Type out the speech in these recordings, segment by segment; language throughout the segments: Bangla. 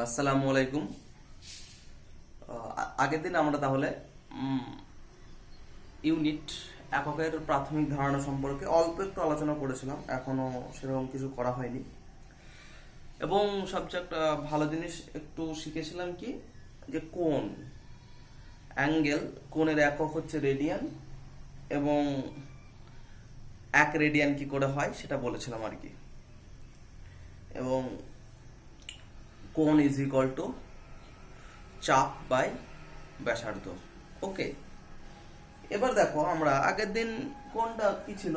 আসসালামু আলাইকুম। আগের দিন আমরা তাহলে ইউনিট এককের প্রাথমিক ধারণা সম্পর্কে অল্প একটু আলোচনা করেছিলাম, এখনো সেরকম কিছু করা হয়নি। এবং সবচেয়ে একটা ভালো জিনিস একটু শিখেছিলাম কি, যে কোণ, অ্যাঙ্গেল, কোণের একক হচ্ছে রেডিয়ান, এবং এক রেডিয়ান কি করে হয় সেটা বলেছিলাম আর কি। এবং কোণ ইজ ইকুয়াল টু চাপ বাই ব্যাসার্ধ। ওকে, এবার দেখো আমরা আগের দিন কোণটা কি ছিল,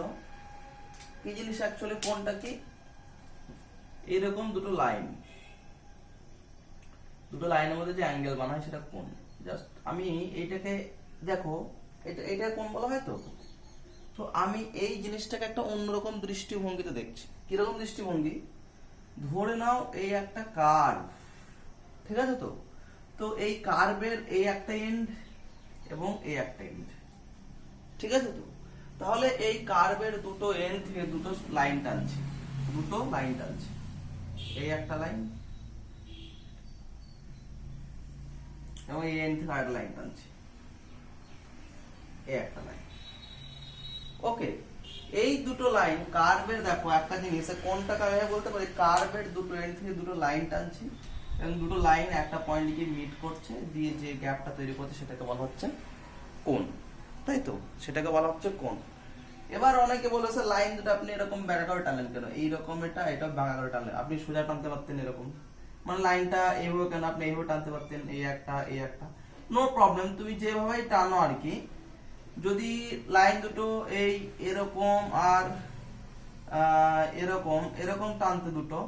কি জিনিস অ্যাকচুয়ালি কোণটা কি, এরকম দুটো লাইনের মধ্যে যে অ্যাঙ্গেল বানায় সেটা কোণ। জাস্ট আমি এইটাকে দেখো, এটা কোণ বলা হয়। তো তো আমি এই জিনিসটাকে একটা অন্যরকম দৃষ্টিভঙ্গিতে দেখছি। কিরকম দৃষ্টিভঙ্গি? ধরে নাও এই একটা কার্ভ, ঠিক আছে? তো তো এই কার্ভের এই একটা এন্ড এবং এই একটা এন্ড, ঠিক আছে? তো তাহলে এই কার্ভের দুটো এন্ড থেকে দুটো লাইন টানছি, এই একটা লাইন এবং এই এন্ড থেকে আরেকটা লাইন টানছি, এই একটা লাইন। ওকে, এই দুটো লাইন কার্ভের, দেখো একটা জিনিস কোনটাকে আমি বলতে পারি কার্ভের দুটো এন্ড থেকে দুটো লাইন টানছি এবং দুটো লাইন একটা পয়েন্ট গিয়ে মিট করছে, দিয়ে যে গ্যাপটা তৈরি করছে সেটাকে বলা হচ্ছে কোণ, তাই তো? সেটাকে বলা হচ্ছে কোণ। এবার অনেকে বলেছে লাইন দুটো আপনি এরকম ব্যাকা করে টানলেন কেন? এইরকম এটা বাঁকা করে টানলেন, আপনি সোজা টানতে পারতেন এরকম, মানে লাইনটা এইভাবে কেন আপনি এইভাবে টানতে পারতেন, এই একটা নো প্রবলেম, তুমি যেভাবেই টানো আর কি। যদি লাইন দুটো এই এরকম আর এরকম এরকম টানতে দুটো,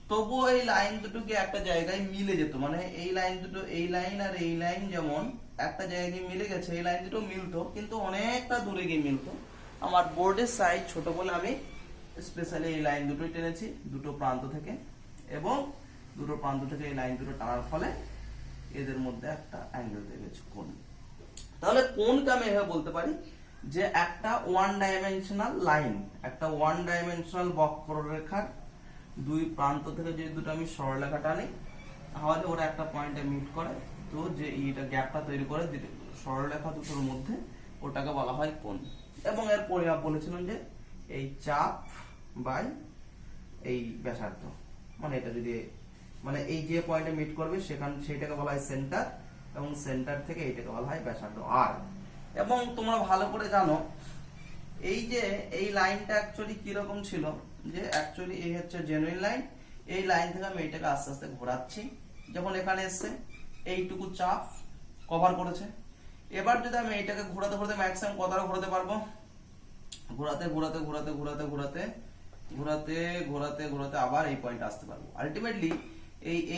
তবুও এই লাইন দুটোকে একটা জায়গায় মিলে যেত, মানে এই লাইন দুটো, এই লাইন আর এই লাইন যেমন একটা জায়গায় মিলে গেছে, এই লাইন দুটো মিলতো কিন্তু অনেকটা দূরে গিয়ে মিলতো। আমার বোর্ডের সাইজ ছোট বলে আমি স্পেশালি এই লাইন দুটোই টেনেছি দুটো প্রান্ত থেকে, এবং দুটো প্রান্ত থেকে এই লাইন দুটো টানার ফলে এদের মধ্যে একটা অ্যাঙ্গেল তৈরি হয়েছে, কোণ। তাহলে কোণকে আমি এভাবে বলতে পারি যে একটা ওয়ান ডাইমেনশনাল বক্ররেখার দুই প্রান্ত থেকে যদি দুটো আমি সরলরেখা টানি, তাহলে ওরা একটা পয়েন্টে মিট করে, তো যে এইটা গ্যাপটা তৈরি করে সরলরেখা দুটোর মধ্যে, ওটাকে বলা হয় কোণ। এবং এর পরিমাপ বলেছিলাম যে এই চাপ বাই এই ব্যাসার্ধ, মানে এটা যদি, মানে এই যে পয়েন্টে মিট করবে সেটাকে বলা হয় সেন্টার, এবং সেন্টার থেকে এইটাকে বলা হয় ব্যাসার্ধ আর। এবং তোমরা ভালো করে জানো এই যে এই লাইনটা অ্যাকচুয়ালি কিরকম ছিল, যে অ্যাকচুয়ালি এই হচ্ছে জেনুইন লাইন, এই লাইন থেকে আমি এইটাকে আস্তে আস্তে ঘোরাচ্ছি, যখন এখানে এসছে এইটুকু চাপ কভার করেছে। এবার যদি আমি এইটাকে ঘোরাতে ঘোরাতে ম্যাক্সিমাম কতটা ঘোরাতে পারবো, ঘোরাতে ঘোরাতে ঘোরাতে ঘোরাতে ঘোরাতে ঘোরাতে ঘোরাতে ঘোরাতে আবার এই পয়েন্টে আসতে পারবো। আলটিমেটলি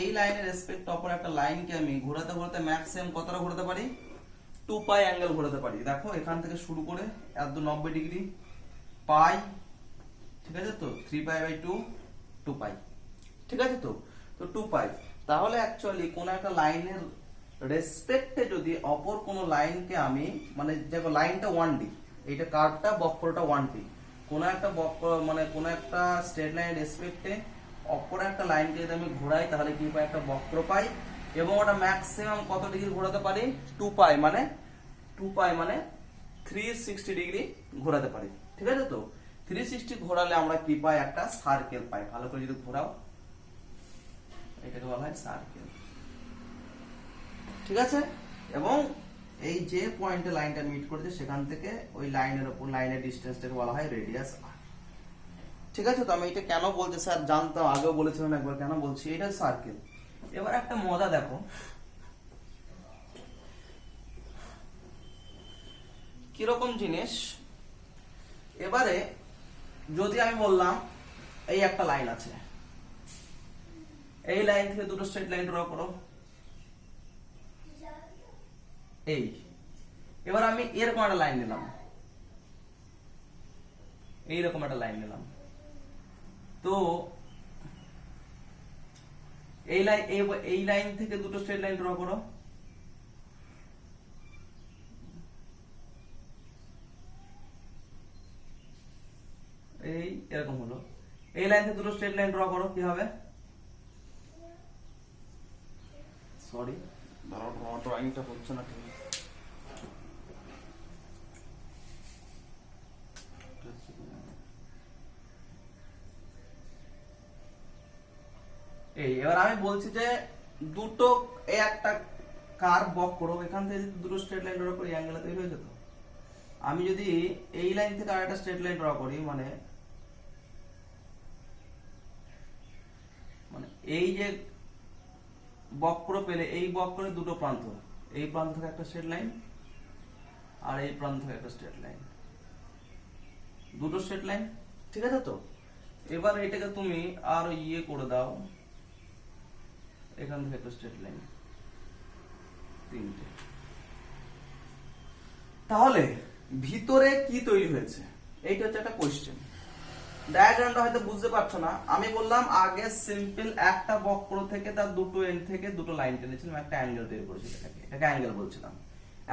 এই লাইনের রেসপেক্ট অপর একটা লাইনকে আমি ঘোরাতে ঘোরাতে ম্যাক্সিমাম কতটা ঘোরাতে পারি, 2 পাই অ্যাঙ্গেল ঘোরাতে পারি। দেখো এখান থেকে শুরু করে একদম 90 ডিগ্রি পাই, ঠিক আছে? তো 3 পাই বাই 2, 2 পাই, ঠিক আছে? তো তো 2 পাই। তাহলে অ্যাকচুয়ালি কোন একটা লাইনের রেসপেক্টে যদি অপর কোন লাইনকে আমি, মানে দেখো লাইনটা 1D, এইটা কার্ভটা বক্রটা 1D, কোন একটা বক্র মানে কোন একটা স্ট্রেট লাইনের রেসপেক্টে অপর একটা লাইনকে যদি আমি ঘোরাই, তাহলে কি পাই? একটা বক্র পাই, এবং ওটা ম্যাক্সিমাম কত ডিগ্রি ঘোরাতে পারি? 2 পাই, মানে 360 ডিগ্রি ঘোরাতে পারি, ঠিক আছে? তো 360 ঘোরালে আমরা কি পাই? একটা সার্কেল পাই। ভালো করে যদি ঘোরাও, এটাকে বলা হয় সার্কেল, ঠিক আছে? এবং এই যে পয়েন্টে লাইনটা মিট করেছে সেখান থেকে ওই লাইনের উপর লাইনের ডিসটেন্সটাকে বলা হয় রেডিয়াস আর, ঠিক আছে? তো আমি এটা কেন বলতে স্যার জানতাম, আগেও বলেছিলাম একবার, কেন বলছি এটা সার্কেল। এবার একটা মজা দেখো, কিরকম জিনিস। এবারে যদি আমি বললাম এই একটা লাইন আছে, এই লাইন থেকে দুটো স্ট্রেট লাইন ড্র করো, এই, এবার আমি এরকম একটা লাইন নিলাম, এইরকম একটা লাইন নিলাম, তো এই লাইন থেকে দুটো স্ট্রেট লাইন ড্র করো, এই এরকম হলো। এই লাইন থেকে দুটো স্ট্রেট লাইন ড্র করো, কি হবে? সরি ড্রয়িংটা হচ্ছে না ঠিক। এই এবার আমি বলছি যে দুটো এই একটা কার্ভ বক্র, এখান থেকে যদি দুটো স্ট্রেট লাইন ড্র করি অ্যাঙ্গেল তৈরি হয়ে যেত। আমি যদি এই লাইন থেকে আরেকটা স্ট্রেট লাইন ড্র করি, মানে এই যে বক্র পেলে এই বক্রের দুটো প্রান্ত, এই প্রান্ত থেকে একটা স্ট্রেট লাইন আর এই প্রান্ত থেকে একটা স্ট্রেট লাইন, দুটো স্ট্রেট লাইন, ঠিক আছে তো? এবার এটাকে তুমি আর ইয়ে করে দাও, এখান থেকে একটা স্ট্রেট লাইন, তিনটে। তাহলে ভিতরে কি তৈরি হয়েছে, এইটা হচ্ছে একটা কোশ্চেন। ডায়াগ্রামটা হয়তো বুঝতে পারছো না। আমি বললাম আগে সিম্পল একটা বক্র থেকে তার দুটো এন্ড থেকে দুটো লাইন টেনেছিলাম, একটা অ্যাঙ্গেল তৈরি করেছি, এটাকে অ্যাঙ্গেল বলছিলাম।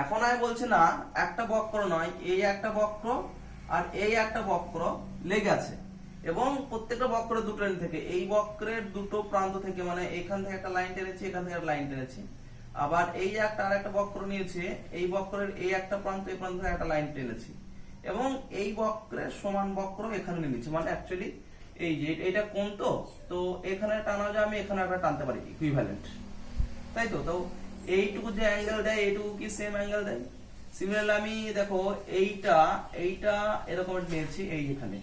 এখন আমি বলছি না একটা বক্র নয়, এই একটা বক্র আর এই একটা বক্র লেগে আছে, এবং প্রত্যেকটা বক্রের দুটো এন্ড থেকে, এই বক্রের দুটো প্রান্ত থেকে, মানে এখান থেকে একটা লাইন টেনেছি, এখান থেকে একটা লাইন টেনেছি, আবার এই একটা আর একটা বক্র নিয়েছি, এই বক্রের এই একটা প্রান্ত, এই প্রান্ত থেকে একটা লাইন টেনেছি, এবং এই বক্রের সমান বক্র এখানে নিয়েছি। মানে অ্যাকচুয়ালি এই যে এটা কোণ, তো এখানে টানা যায়, আমি এখানে একটা টানতে পারি ইকুইভ্যালেন্ট, তাই তো? তো এইটুকু যে অ্যাঙ্গেল দেয় এইটুকু কি সেম অ্যাঙ্গেল দেয়। সিমিলারলি আমি দেখো এইটা এরকম নিয়েছি এই এখানে,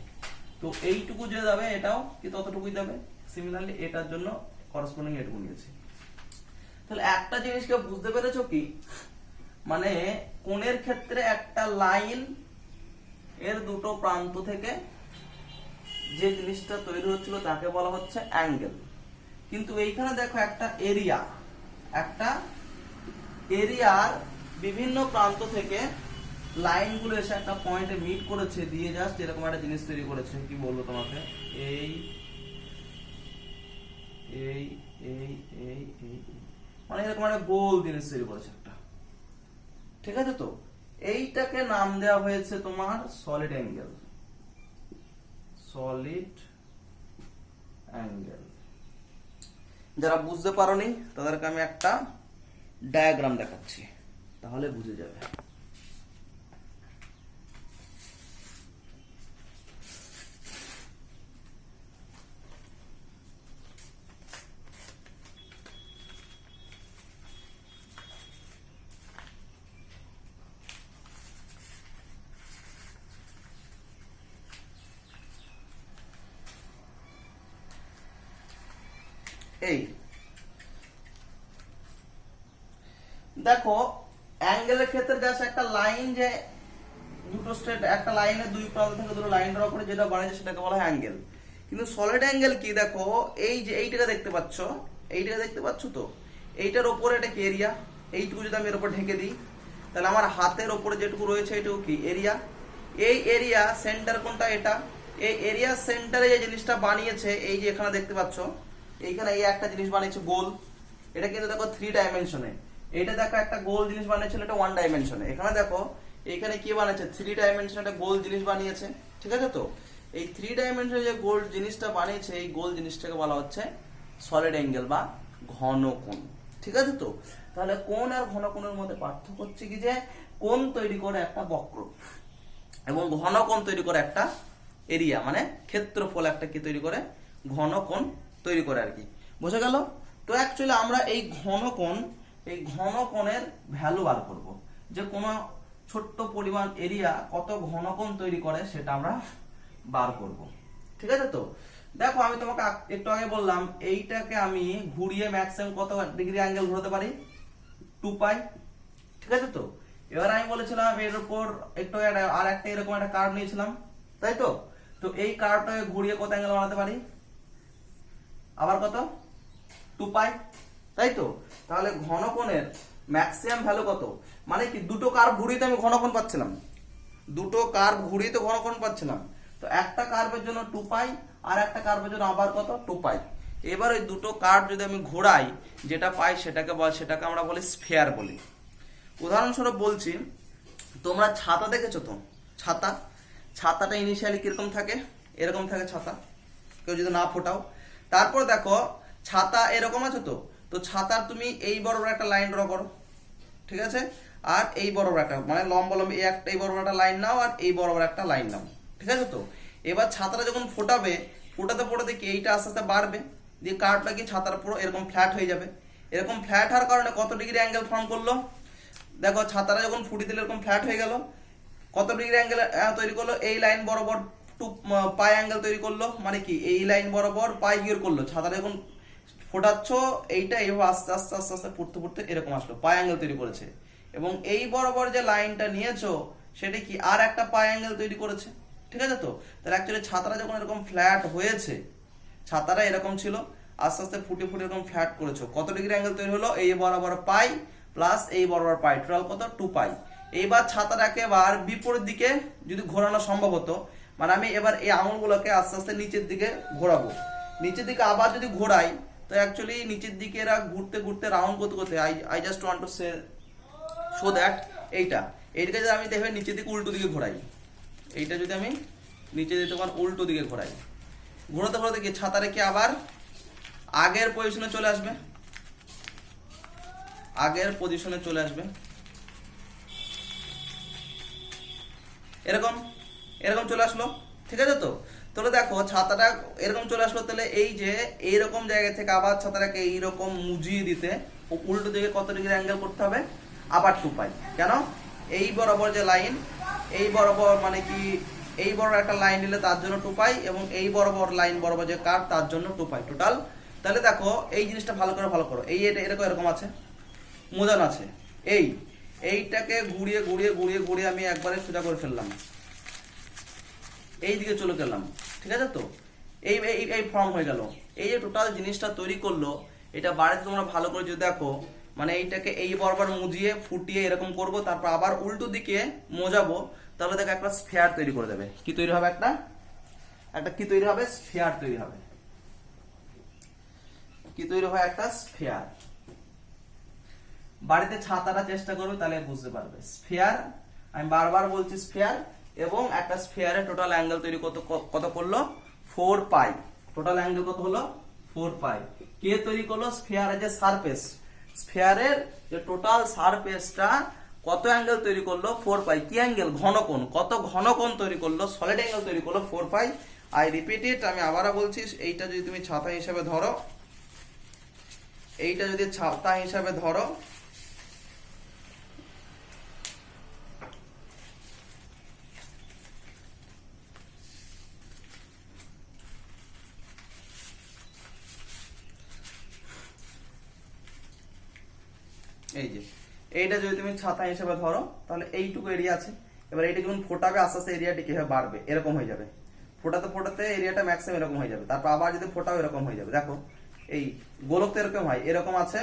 তো এইটুকু যে যাবে এটাও কি ততটুকুই যাবে। সিমিলারলি এটার জন্য করসপন্ডিং এটুকু নিয়েছি। তাহলে একটা জিনিসকে বুঝতে পেরেছো কি, মানে কোণের ক্ষেত্রে একটা লাইন এর দুটো প্রান্ত থেকে যে জিনিসটা তৈরি হচ্ছিল তাকে বলা হচ্ছে অ্যাঙ্গেল। কিন্তু এইখানে দেখো একটা এরিয়ার বিভিন্ন প্রান্ত থেকে লাইনগুলো এসে একটা পয়েন্টে মিট করেছে, দিয়ে জাস্ট এরকম একটা জিনিস তৈরি করেছে। কি বলবো তোমাকে, এই এই এই এই এই মানে এরকম একটা গোল জিনিস তৈরি করেছে একটা, ঠিক আছে তো? এইটাকে নাম দেওয়া হয়েছে তোমার সলিড অ্যাঙ্গেল। Solid angle. যারা বুঝতে পারোনি তাদেরকে আমি একটা ডায়াগ্রাম দেখাচ্ছি, তাহলে বুঝে যাবে। এই দেখো অ্যাঙ্গেলের ক্ষেত্রে জাস্ট একটা লাইন, যে দুটো স্ট্রেট একটা লাইনের দুই প্রান্ত থেকে দুটো লাইন ড্র করে যেটা বানাইছে সেটাকে বলা হয় অ্যাঙ্গেল। কিন্তু সলিড অ্যাঙ্গেল কি, দেখো এই যে এইটাকে দেখতে পাচ্ছ, তো এইটার উপরে এটা কি এরিয়া, এইটুকু যদি আমি এর উপর ঢেকে দিই, তাহলে আমার হাতের উপরে যেটুকু রয়েছে এটুকু কি এরিয়া। এই এরিয়া সেন্টার কোনটা, এটা। এই এরিয়া সেন্টারে যে জিনিসটা বানিয়েছে, এই যে এখানে দেখতে পাচ্ছ, এইখানে এই একটা জিনিস বানিয়েছে গোল, এটা কিন্তু দেখো 3 ডাইমেনশনে। এটা দেখো একটা গোল জিনিস বানিয়েছিল, এটা 1 ডাইমেনশনে। এখানে দেখো এখানে কি বানিয়েছে, 3 ডাইমেনশনে একটা গোল জিনিস বানিয়েছে, ঠিক আছে তো? এই 3 ডাইমেনশনে যে গোল জিনিসটা বানিয়েছে, এই গোল জিনিসটাকে বলা হচ্ছে সলিড অ্যাঙ্গেল বা ঘনকোণ, ঠিক আছে তো? তাহলে কোণ আর ঘনকোণের মধ্যে পার্থক্য হচ্ছে কি, যে কোণ তৈরি করে একটা বক্র এবং ঘনকোণ তৈরি করে একটা এরিয়া, মানে ক্ষেত্রফল একটা কি তৈরি করে, ঘনকোণ তৈরি করে আর কি। বোঝা গেল? তো অ্যাকচুয়ালি আমরা এই ঘনকোণের ভ্যালু বার করব, যে কোনো ছোট্ট পরিমাণ এরিয়া কত ঘনকোণ তৈরি করে সেটা আমরা বার করব, ঠিক আছে তো? দেখো আমি তোমাকে একটু আগে বললাম এইটাকে আমি ঘুরিয়ে ম্যাক্সিমাম কত ডিগ্রি অ্যাঙ্গেল ঘোরাতে পারি, 2 পাই, ঠিক আছে তো? এবার আমি বলেছিলাম এর উপর একটু আর একটা এরকম একটা কার্ভ নিয়েছিলাম, তাই তো? তো এই কার্ভটাকে ঘুরিয়ে কত অ্যাঙ্গেল বানাতে পারি, আবার কত, 2 পাই, তাই তো? তাহলে ঘনকোণের ম্যাক্সিমাম ভ্যালু কত, মানে কি দুটো কার্ভ ঘুরিয়ে তো আমি ঘনকোণ পাচ্ছিলাম, দুটো কার্ভ ঘুরিয়ে তো ঘনকোণ পাচ্ছিলাম। তো একটা কার্ভের জন্য 2 পাই, আর একটা কার্ভের জন্য আবার কত, 2 পাই। এবার ওই দুটো কার্ভ যদি আমি ঘোরাই, যেটা পাই সেটাকে আমরা বলি স্ফিয়ার বলি। উদাহরণস্বরূপ বলছি, তোমরা ছাতা দেখেছো তো? ছাতাটা ইনিশিয়ালি কিরকম থাকে, এরকম থাকে ছাতা, কেউ যদি না ফোটাও। তারপর দেখো ছাতা এরকম আছে, তো তো ছাতার তুমি এই বরাবর একটা লাইন ড্র করো, ঠিক আছে, আর এই বরাবর একটা মানে লম্বা লম্বি এই বরাবর একটা লাইন নাও আর এই বরাবর একটা লাইন নাও, ঠিক আছে। তো এবার ছাতাটা যখন ফোটাবে, ফোটাতে ফোটাতে কি এইটা আস্তে আস্তে বাড়বে, দিয়ে কার্ভটা কি ছাতার পুরো এরকম ফ্ল্যাট হয়ে যাবে। এরকম ফ্ল্যাট হওয়ার কারণে কত ডিগ্রি অ্যাঙ্গেল ফর্ম করলো, দেখো ছাতাটা যখন ফুটি দিলে এরকম ফ্ল্যাট হয়ে গেল, কত ডিগ্রি অ্যাঙ্গেল তৈরি করলো, এই লাইন বরাবর পাই অ্যাঙ্গেল তৈরি করলো, মানে কি এই লাইন বরাবর পাই গিয়ে করলো। ছাতাটা যখন ফোটাচ্ছ এইটা এইভাবে আস্তে আস্তে আস্তে আস্তে পড়তে পড়তে এরকম আসলো, পাই অ্যাঙ্গেল তৈরি করেছে। এবং এই বরাবর যে লাইনটা নিয়েছো সেটা কি আর একটা পাই অ্যাঙ্গেল তৈরি করেছে, ঠিক আছে। তো তাহলে অ্যাকচুয়ালি ছাতাটা যখন এরকম ফ্ল্যাট হয়েছে, ছাতাটা এরকম ছিল, আস্তে আস্তে ফুটে ফুটে এরকম ফ্ল্যাট করেছো, কত ডিগ্রি অ্যাঙ্গেল তৈরি হলো, এই বরাবর পাই প্লাস এই বরাবর পাই, টোটাল কত 2 পাই। এইবার ছাতাটাকে এবার বিপরীত দিকে যদি ঘোরানো সম্ভব হতো, মানে আমি এবার এই আঙুলগুলোকে আস্তে আস্তে নিচের দিকে ঘোরাবো, নিচের দিকে আবার যদি ঘোরাই তো অ্যাকচুয়ালি নিচের দিকে এরা ঘুরতে ঘুরতে রাউন্ড করতে করতে I just want to show that এইটাকে যদি আমি দেখবে নিচের দিকে উল্টো দিকে ঘোরাই, এইটা যদি আমি নিচে দিতে পারি উল্টো দিকে ঘোরাই, ঘোরাতে ঘোরাতে কি ছাতারে কি আবার আগের পজিশনে চলে আসবে, আগের পজিশনে চলে আসবে, এরকম এরকম চলে আসলো, ঠিক আছে। তো তাহলে দেখো ছাতাটা এরকম চলে আসলো, তাহলে এই যে এইরকম জায়গা থেকে আবার ছাতাটাকে এইরকম মুজিয়ে দিতে উল্টো দিকে কত ডিগ্রি অ্যাঙ্গেল করতে হবে, আবার 2 পাই। কেন, এই বরাবর যে লাইন, এই বরাবর মানে কি এই বরাবর একটা লাইন নিলে তার জন্য 2 পাই, এবং এই বরাবর লাইন বরাবর যে কার্ভ তার জন্য 2 পাই টোটাল। তাহলে দেখো এই জিনিসটা ভালো করে ফলো করো, এই এটা এরকম এরকম আছে, মোজানো আছে, এইটাকে ঘুরিয়ে ঘুরিয়ে ঘুরিয়ে ঘুরিয়ে আমি একবারে সোজা করে ফেললাম, এই দিকে চলে গেলাম, ঠিক আছে। তো এই এই ফর্ম হয়ে গেল। এই যে টোটাল জিনিসটা তৈরি করলো, এটা বাড়িতে তোমরা ভালো করে যদি দেখো, মানে এইটাকে এই বরাবর মুজিয়ে ফুটিয়ে এরকম করব, তারপর আবার উল্টো দিকে মোজাবো, তাহলে দেখো একটা স্ফিয়ার তৈরি করে দেবে। কি তৈরি হবে, একটা কি তৈরি হবে, স্ফিয়ার তৈরি হবে। কি তৈরি হয়, একটা স্ফিয়ার। বাড়িতে ছাতাটা চেষ্টা করবে তাহলে বুঝতে পারবে। স্ফিয়ার, আমি বারবার বলছি স্ফিয়ার, এবং একটা স্ফিয়ারের টোটাল অ্যাঙ্গেল তৈরি কত করলো, 4 পাই। টোটাল অ্যাঙ্গেল কত হলো, 4 পাই। কে তৈরি করলো, স্ফিয়ারের যে সারফেস, স্ফিয়ারের যে টোটাল সারফেসটা কত অ্যাঙ্গেল তৈরি করলো, 4 পাই। কি অ্যাঙ্গেল, ঘনকোণ, কত ঘনকোণ তৈরি করলো, সলিড অ্যাঙ্গেল তৈরি করলো 4 পাই। আই রিপিট ইট, আমি আবারও বলছি, এইটা যদি তুমি ছাতা হিসাবে ধরো, এইটা যদি ছাতা হিসাবে ধরো, এই যে এইটা যদি তুমি ছাতা হিসেবে ধরো, তাহলে এইটুকু এরিয়া আছে। এবার এইটা যখন ফোটাবে আস্তে আস্তে এরিয়াটি কিভাবে বাড়বে, এরকম হয়ে যাবে, ফোটাতে ফোটাতে এরিয়াটা ম্যাক্সিমাম এরকম হয়ে যাবে, তারপর আবার যদি ফোটাও এরকম হয়ে যাবে। দেখো এই গোলক তো এরকম হয়, এরকম আছে,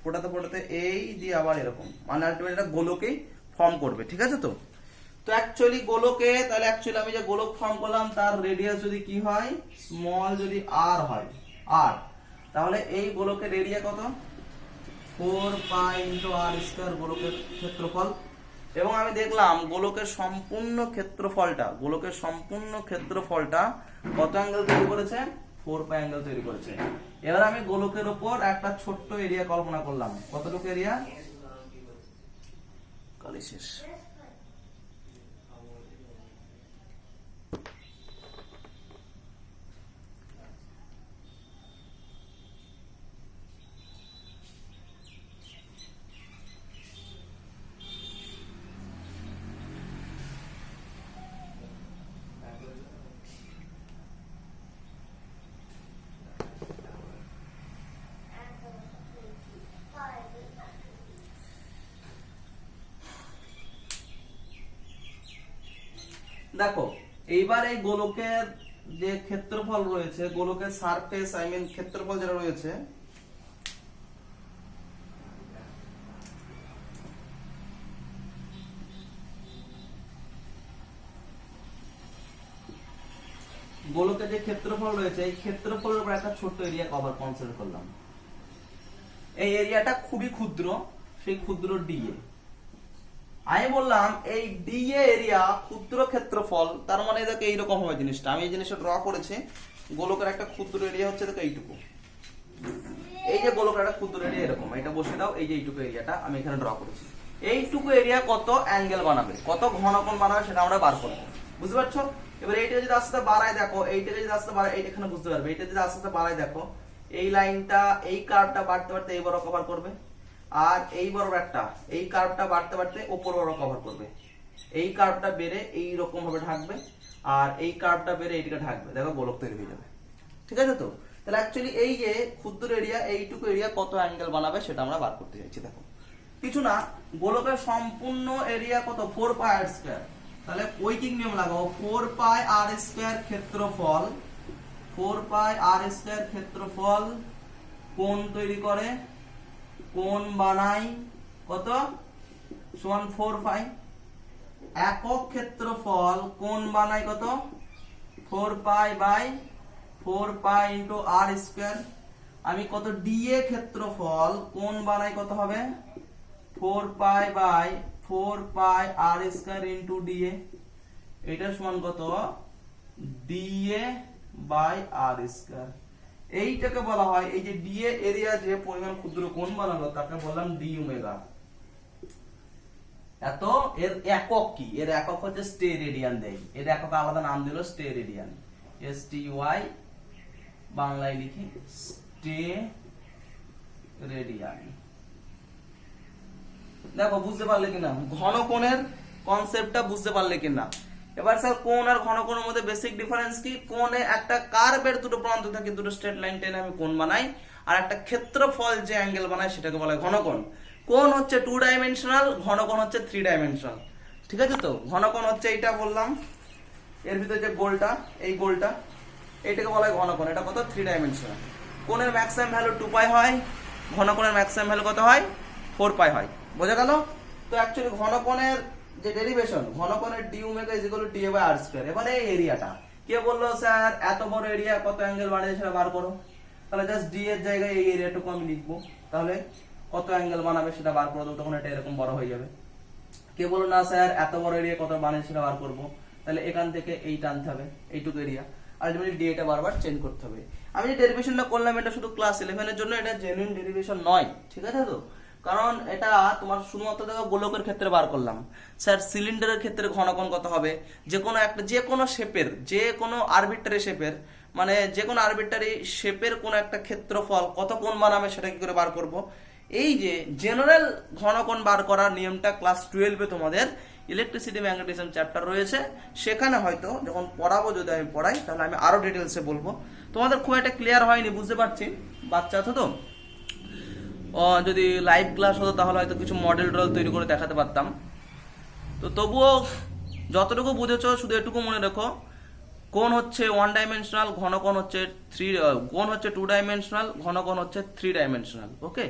ফোটাতে ফোটাতে এই দিয়ে আবার এরকম, মানে আলটিমেট এটা গোলকেই ফর্ম করবে, ঠিক আছে। তো তো অ্যাকচুয়ালি গোলকে, তাহলে অ্যাকচুয়ালি আমি যে গোলক ফর্ম করলাম তার রেডিয়াস যদি কি হয়, স্মল যদি আর হয়, আর তাহলে এই গোলকের এরিয়া কত, 4 পাই ইন্টু আর স্কয়ার গোলকের ক্ষেত্রফল। এবং আমি দেখলাম গোলকের সম্পূর্ণ ক্ষেত্রফলটা কত অ্যাঙ্গেল তৈরি করেছে, 4 পাই অ্যাঙ্গেল তৈরি করেছে। এবার আমি গোলকের উপর একটা ছোট্ট এরিয়া কল্পনা করলাম, কতটুকু এরিয়া, কালি শেষ, দেখো এইবার এই গোলকের যে ক্ষেত্রফল রয়েছে, গোলকের সারফেস ক্ষেত্রফল যেটা রয়েছে, গোলকের যে ক্ষেত্রফল রয়েছে, এই ক্ষেত্রফলের উপর একটা ছোট্ট এরিয়া কনসিডার করলাম। এই এরিয়াটা খুবই ক্ষুদ্র, সেই ক্ষুদ্র ডিএ। আমি বললাম এই ডিএ এরিয়া ক্ষুদ্র ক্ষেত্রফল, তার মানে দেখো এইরকম হবে জিনিসটা, আমি এই জিনিসটা ড্র করেছি, গোলকের একটা ক্ষুদ্র এরিয়া হচ্ছে দেখো এইটুকু, এই যে গোলকের একটা ক্ষুদ্র এরিয়া এরকম, এটা বসে দাও, এই যে এইটুকু এরিয়াটা আমি এখানে ড্র করেছি, এইটুকু এরিয়া কত অ্যাঙ্গেল বানাবে, কত ঘনকোণ বানাবে সেটা আমরা বার করবো, বুঝতে পারছো? এবার এইটা যদি আস্তে আস্তে বাড়ায় দেখো, এইটাকে যদি আস্তে বাড়ায়, এইটা এখানে বুঝতে পারবে, এইটা যদি আস্তে আস্তে বাড়ায় দেখো, এই লাইনটা এই কার্ভটা বাড়তে বাড়তে এই বড় কভার করবে, আর এই বড় একটা এই কার্ভটা বাড়তে বাড়তে উপর বড় কভার করবে, এই কার্ভটা বেড়ে এই রকম ভাবে ঢাকবে, আর এই কার্ভটা বেড়ে এইদিকে ঢাকবে, দেখো গোলক তৈরি হয়ে যাবে। ঠিক আছে? তো তাহলে অ্যাকচুয়ালি এই যে ক্ষুদ্র এরিয়া, এইটুকু এরিয়া কত অ্যাঙ্গেল বানাবে সেটা আমরা বার করতে চাইছি। দেখো কিছু না, গোলকের সম্পূর্ণ এরিয়া কত, 4 পাই আর স্কয়ার, তাহলে ঐকিক নিয়ম লাগাবো, 4 পাই আর স্কয়ার ক্ষেত্রফল, 4 পাই আর স্কয়ার ক্ষেত্রফল কোণ তৈরি করে, কোণ বানাই কত, সমান 4 পাই, একক ক্ষেত্রফল কোণ বানাই কত, 4 pi by 4 pi into r square, আমি কত ডিএ ক্ষেত্রফল কোণ বানাই কত হবে, 4 pi by 4 pi r square into d A, এটা সমান কত, ডিএ বাই আর স্কয়ার। এইটাকে বলা হয়, এই যে ডিএ এরিয়া যে পরিমাণ ক্ষুদ্র কোণ বানালো তাকে বললাম ডি ওমেগা। এত এর একক কি, এর একক হচ্ছে স্টে রেডিয়ান, দেয় এর একক আলাদা নাম দিল steradian, S T Y বাংলায় লিখি স্টে রেডিয়ান। দেখো বুঝতে পারলে কিনা ঘনকোণের কনসেপ্টটা, বুঝতে পারলে কিনা? এবার স্যার কোণ আর ঘনকোণের মধ্যে বেসিক ডিফারেন্স কি, কোণে একটা কার্ভের দুটো প্রান্ত থাকে, দুটো স্ট্রেট লাইন টেনে আমি কোণ বানাই, আর একটা ক্ষেত্রফল যে অ্যাঙ্গেল বানায় সেটাকে বলা হয় ঘনকোণ। কোণ হচ্ছে 2 ডাইমেনশনাল, ঘনকোণ হচ্ছে 3 ডাইমেনশনাল। ঠিক আছে? তো ঘনকোণ হচ্ছে এইটা বললাম, এর ভিতরে যে গোলটা, এই গোলটা, এইটাকে বলা হয় ঘনকোণ, এটা কত, 3 ডাইমেনশনাল। কোণের ম্যাক্সিমাম ভ্যালু 2 পাই হয়, ঘনকোণের ম্যাক্সিমাম ভ্যালু কত হয়, 4 পাই হয়। বোঝা গেল? তো অ্যাকচুয়ালি ঘনকোণের যে ডেরিভেশন, ঘনকোণের d omega is equal to d A by r square. এবারে এই এরিয়াটা কে বললো স্যার এত বড় এরিয়া কত অ্যাঙ্গেল বানায় সেটা বার করো, তাহলে জাস্ট ডি এর জায়গায় এই এরিয়াটুকু আমি লিখবো, তাহলে কত অ্যাঙ্গেল বানাবে সেটা বার করে দেবো, তখন এটা এরকম বড় হয়ে যাবে। কে বললো না স্যার এত বড় এরিয়া কত বানায় সেটা বার করবো, তাহলে এখান থেকে এই টানতে হবে, এইটুকু এরিয়া, আলটিমেটলি ডি এটা বারবার চেঞ্জ করতে হবে। আমি যে ডেরিভেশনটা করলাম এটা শুধু ক্লাস 11 এর জন্য, এটা জেনুইন ডেরিভেশন নয়। ঠিক আছে? তো কারণ এটা তোমার শুধুমাত্র দেখো গোলকের ক্ষেত্রে বার করলাম, স্যার সিলিন্ডারের ক্ষেত্রে ঘনকোণ কত হবে, যে কোনো শেপের, যে কোনো আরবিট্রারি শেপের, মানে যে কোনো আরবিট্রারি শেপের কোন একটা ক্ষেত্রফল কত কোণ বানাবে সেটা কি করে বার করব। এই যে জেনারেল ঘনকোণ বার করার নিয়মটা ক্লাস 12-এ তোমাদের ইলেকট্রিসিটি ম্যাগনেটিজম চ্যাপ্টার রয়েছে, সেখানে হয়তো যখন পড়াবো, যদি আমি পড়াই তাহলে আমি আরো ডিটেলসে বলবো। তোমাদের খুব একটা ক্লিয়ার হয়নি বুঝতে পারছি, বাচ্চা আছো তো, যদি লাইভ ক্লাস হতো তাহলে হয়তো কিছু মডেল টডেল তৈরি করে দেখাতে পারতাম। তো তবুও যতটুকু বুঝেছো শুধু এটুকু মনে রেখো, কোণ হচ্ছে 1 ডাইমেনশনাল, ঘনকোণ হচ্ছে 2 ডাইমেনশনাল, ঘনকোণ হচ্ছে 3 ডাইমেনশনাল। ওকে,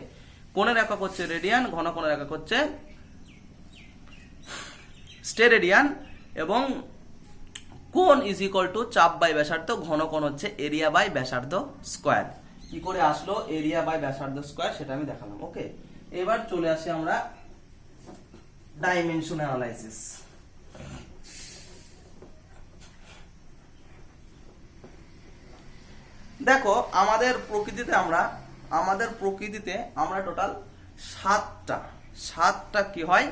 কোণের একক হচ্ছে রেডিয়ান, ঘনকোণের একক হচ্ছে স্টেরেডিয়ান, এবং কোণ ইজ ইকুয়াল টু চাপ বাই ব্যাসার্ধ, ঘনকোণ হচ্ছে এরিয়া বাই ব্যাসার্ধ স্কয়ার। কি করে আসলো এরিয়া বাই ব্যাসার্ধ স্কয়ার সেটা আমি দেখালাম। ওকে, এবার চলে আসি আমরা ডাইমেনশন অ্যানালাইসিস। দেখো আমাদের প্রকৃতিতে আমরা টোটাল 7টা কি হয়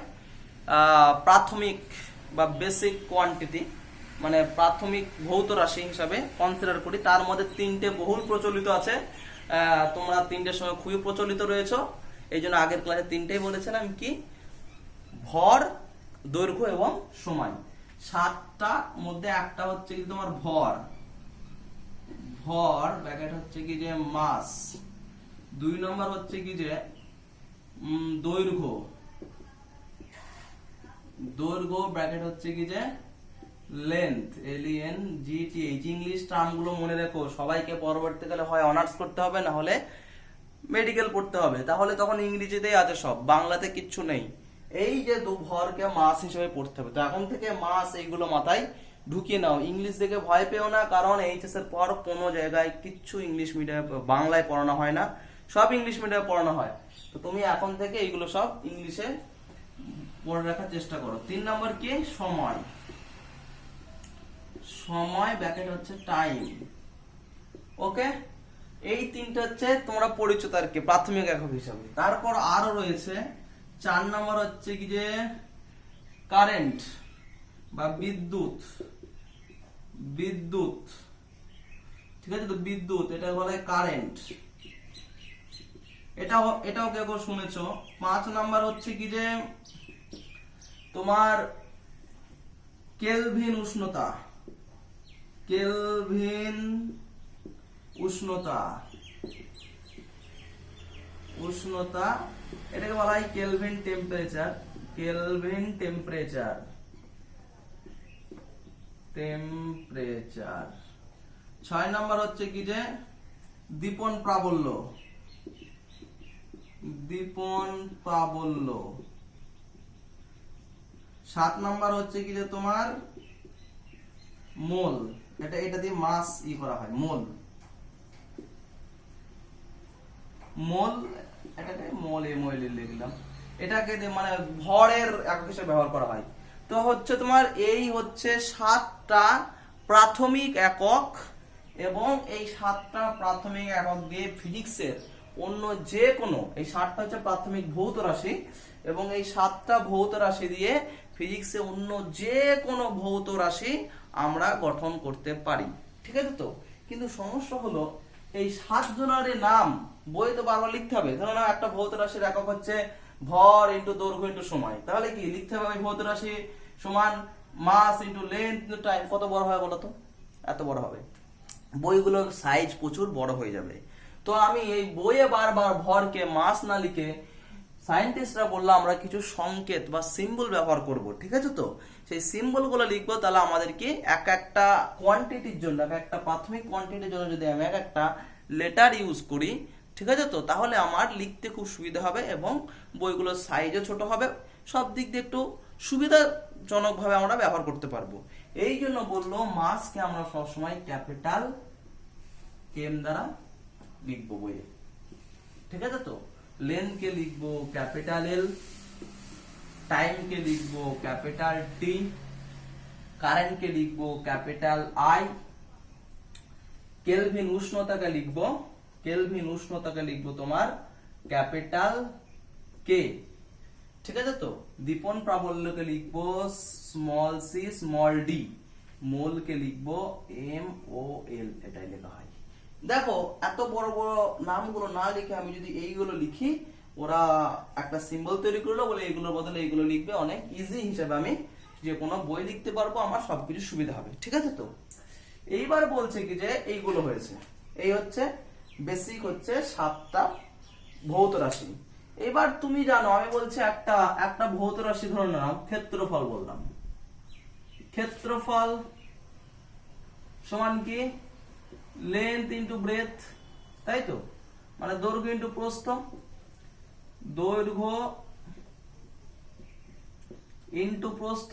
প্রাথমিক বা বেসিক কোয়ান্টিটি, মানে প্রাথমিক ভৌত রাশি হিসাবে কনসিডার করি। তার মধ্যে 3টে বহুল প্রচলিত আছে, তোমরা 3টের সঙ্গে খুবই প্রচলিত রয়েছে, এই জন্য আগের ক্লাসে 3টেই বলেছিলাম, কি ভর, দৈর্ঘ্য এবং সময়। 7টার মধ্যে একটা হচ্ছে কি তোমার ভর, ব্র্যাকেট হচ্ছে কি যে মাস, 2 নম্বর হচ্ছে কি যে দৈর্ঘ্য, ব্র্যাকেট হচ্ছে কি যে লেন্থ, LENGTH। ইংলিশ টার্ম গুলো মনে রেখো, সবাইকে পরবর্তীকালে হয় অনার্স করতে হবে, না হলে মেডিকেল পড়তে হবে, তাহলে তখন ইংরেজিতেই আছে সব, বাংলাতে কিচ্ছু নেই। এই যে ভরকে মাস হিসেবে পড়তে হবে, তো এখন থেকে মাস এইগুলো মাথায় ঢুকিয়ে নাও। ইংলিশ দেখে ভয় পেও না, কারণ এইচএস এর পর কোনো জায়গায় কিচ্ছু ইংলিশ মিডিয়ামে বাংলায় পড়ানো হয় না, সব ইংলিশ মিডিয়ামে পড়ানো হয়। তো তুমি এখন থেকে এইগুলো সব ইংলিশে পড়ে রাখার চেষ্টা করো। 3 নম্বর কি সময়, ব্র্যাকেট হচ্ছে টাইম, ওকে, এই তিনটা হচ্ছে তোমরা পরিচিত আর কি প্রাথমিক একক হিসাবে। তারপর আরো রয়েছে 4 নম্বর হচ্ছে কি যে কারেন্ট বা বিদ্যুৎ। বিদ্যুৎ, ঠিক আছে তো, বিদ্যুৎ এটা বলে কারেন্ট, এটাও কেউ শুনেছ। 5 নাম্বার হচ্ছে কি যে তোমার কেলভিন উষ্ণতা। কেলভিন উষ্ণতা, উষ্ণতা এটাকে বলা হয় Kelvin temperature. Kelvin temperature, temperature. 6 number হচ্ছে কি যে দীপন প্রাবল্য। দীপন প্রাবল্য। 7 নাম্বার হচ্ছে কি যে তোমার মোল। এটা দিয়ে মাস করা হয়, মোল। মোল, এটাকে মোল লিখলাম। এটাকে মানে ভরের একক হিসেবে ব্যবহার করা হয়। তো হচ্ছে তোমার এই হচ্ছে 7টা প্রাথমিক একক, এবং এই 7টা প্রাথমিক একক দিয়ে ফিজিক্সের অন্য যে কোনো, এই 7টা হচ্ছে প্রাথমিক ভৌত রাশি, এবং এই 7টা ভৌত রাশি দিয়ে ফিজিক্সে অন্য যে কোনো ভৌত রাশি আমরা গঠন করতে পারি, ঠিক আছে তো। কিন্তু সমস্যা হলো এই 7 জনের নাম বই তো বারবার লিখতে হবে। ধরো না একটা ভৌত রাশির একক হচ্ছে ভর ইন্টু দৈর্ঘ্য ইন্টু সময়, তাহলে কি লিখতে হবে ওই ভৌত রাশি সমান mass into length into time. কত বড় হয় বলো তো? এত বড় হবে, বইগুলোর সাইজ প্রচুর বড় হয়ে যাবে। তো আমি এই বইয়ে বারবার ভরকে মাস না লিখে সায়েন্টিস্টরা বললো আমরা কিছু সংকেত বা সিম্বল ব্যবহার করব, ঠিক আছে তো। সেই সিম্বল গুলো লিখবো, তাহলে আমাদেরকে এক একটা কোয়ান্টিটির জন্য, এক একটা প্রাথমিক কোয়ান্টিটির জন্য যদি আমি এক একটা লেটার ইউজ করি, ঠিক আছে তো, তাহলে আমার লিখতে খুব সুবিধা হবে এবং বইগুলোর সাইজও ছোট হবে, সব দিক দিয়ে একটু সুবিধাজনক ভাবে আমরা ব্যবহার করতে পারবো। এই জন্য বললো মাসকে আমরা সবসময় ক্যাপিটাল এম দ্বারা লিখবো বইয়ে, ঠিক আছে তো। লেন্থ কে লিখবো ক্যাপিটাল এল, টাইম কে লিখবো ক্যাপিটাল টি, কারেন্ট কে লিখবো ক্যাপিটাল আই, কেলভিন উষ্ণতাকে লিখবো, কেলভিন উষ্ণতাকে লিখবো তোমার ক্যাপিটাল কে, ঠিক আছে তো। দীপন প্রাবল্যকে লিখবো স্মল সি স্মল ডি, মোল কে লিখবো এম ও এল, এটাই লেখা হয়। দেখো এত বড় বড় নামগুলো না লিখে আমি যদি এইগুলো লিখি, ওরা একটা সিম্বল তৈরি করলো বলে এইগুলোর বদলে এইগুলো লিখবে, অনেক ইজি হিসেবে আমি যে কোনো বই লিখতে পারবো, আমার সবকিছু সুবিধা হবে, ঠিক আছে তো। এইবার বলছে কি যে এইগুলো হয়েছে, এই হচ্ছে বেসিক হচ্ছে 7টা ভৌত রাশি। এবার তুমি জানো আমি বলছি একটা ভৌত রাশি ধরে নাও ক্ষেত্রফল বললাম। ক্ষেত্রফল সমান কি লেন্থ ইন্টু ব্রেথ, তাই তো, মানে দৈর্ঘ্য ইন্টু প্রস্থ, দৈর্ঘ্য ইন্টু প্রস্থ।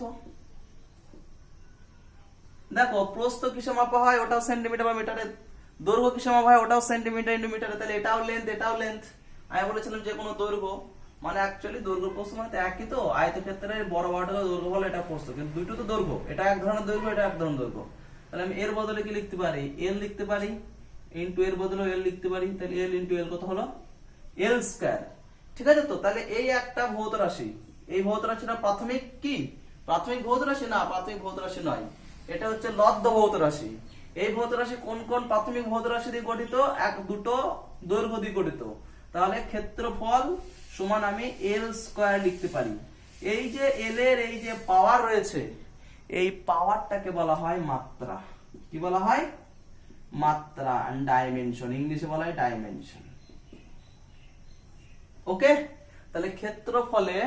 দেখো প্রস্থ কিসে মাপা হয়, ওটাও সেন্টিমিটার বা মিটারে, দৈর্ঘ্য কিসে মাপা হয়, ওটাও সেন্টিমিটার ইন্টু মিটারে, তাহলে এটাও লেন্থ এটাও লেন্থ। আমি বলেছিলাম যে কোনো দৈর্ঘ্য মানে অ্যাকচুয়ালি দৈর্ঘ্য প্রস্থ মানে একই তো, আয়তক্ষেত্রের বড় বড়টা দৈর্ঘ্য বলে এটা প্রস্থ, কিন্তু দুটো তো দৈর্ঘ্য, এটা এক ধরনের দৈর্ঘ্য এটা এক ধরনের দৈর্ঘ্য। তাহলে আমি এর বদলে কি লিখতে পারি, এল লিখতে পারি, ইন্টু এর বদলে এল লিখতে পারি, তাহলে এল ইন্টু এল কত হলো এল স্কয়ার, ঠিক আছে তো। তাহলে এই একটা ভৌত রাশি, এই ভৌত রাশিটা প্রাথমিক কি প্রাথমিক ভৌত রাশি না, প্রাথমিক ভৌত রাশি নয়, এটা হচ্ছে লব্ধ ভৌত রাশি। এই ভৌত রাশি কোন কোন প্রাথমিক ভৌত রাশি দিয়ে গঠিত, এক দুটো দৈর্ঘ্য দিয়ে গঠিত। তাহলে ক্ষেত্রফল সমান আমি এল স্কয়ার লিখতে পারি। এই যে এল এর এই যে পাওয়ার রয়েছে, এই পাওয়ারটাকে বলা হয় মাত্রা। কি বলা হয়? মাত্রা, ডাইমেনশন, ইংলিশে বলা হয় ডাইমেনশন। ওকে, তাহলে ক্ষেত্রফলে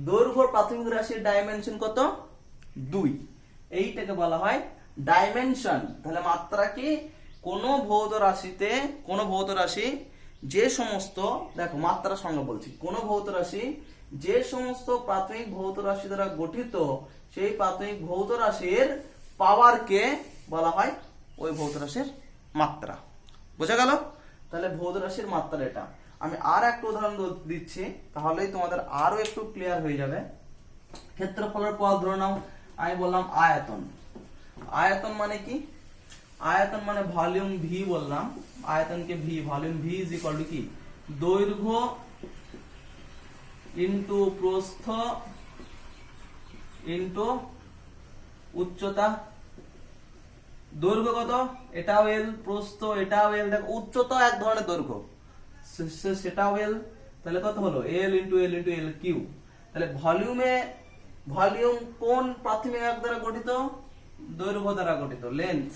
দৈর্ঘ্য প্রাথমিক রাশির ডাইমেনশন কত? 2, এইটাকে বলা হয় ডাইমেনশন। তাহলে মাত্রা কি? কোন ভৌত রাশিতে, কোন ভৌত রাশি যে সমস্ত, দেখো মাত্রা সংজ্ঞা বলছি, কোন ভৌত রাশি যে সমস্ত প্রাথমিক ভৌত রাশি দ্বারা গঠিত, সেই প্রাথমিক ভৌত রাশির পাওয়ারকে বলা হয় ওই ভৌত রাশির মাত্রা। বোঝা গেল? তাহলে ভৌত রাশির মাত্রা এটা। আমি আর একটা উদাহরণ দিচ্ছি, তাহলেই তোমাদের আরো একটু ক্লিয়ার হয়ে যাবে। ক্ষেত্রফলের পর ধরে নাও আমি বললাম আয়তন। আয়তন মানে কি? আয়তন মানে ভলিউম ভি বললাম, আয়তনকে v, volume v is equal to কি, দৈর্ঘ্য ইনটু প্রস্থ ইনটু উচ্চতা। দৈর্ঘ্য কত, এটাও এল, প্রস্থ এটাও এল, দেখো উচ্চতা এক ধরনের দৈর্ঘ্য সেটাও এল, তাহলে কত হলো L into L into L cube. তাহলে ভলিউম কোন প্রাথমিক একক দ্বারা গঠিত, দৈর্ঘ্য দ্বারা গঠিত, লেন্থ,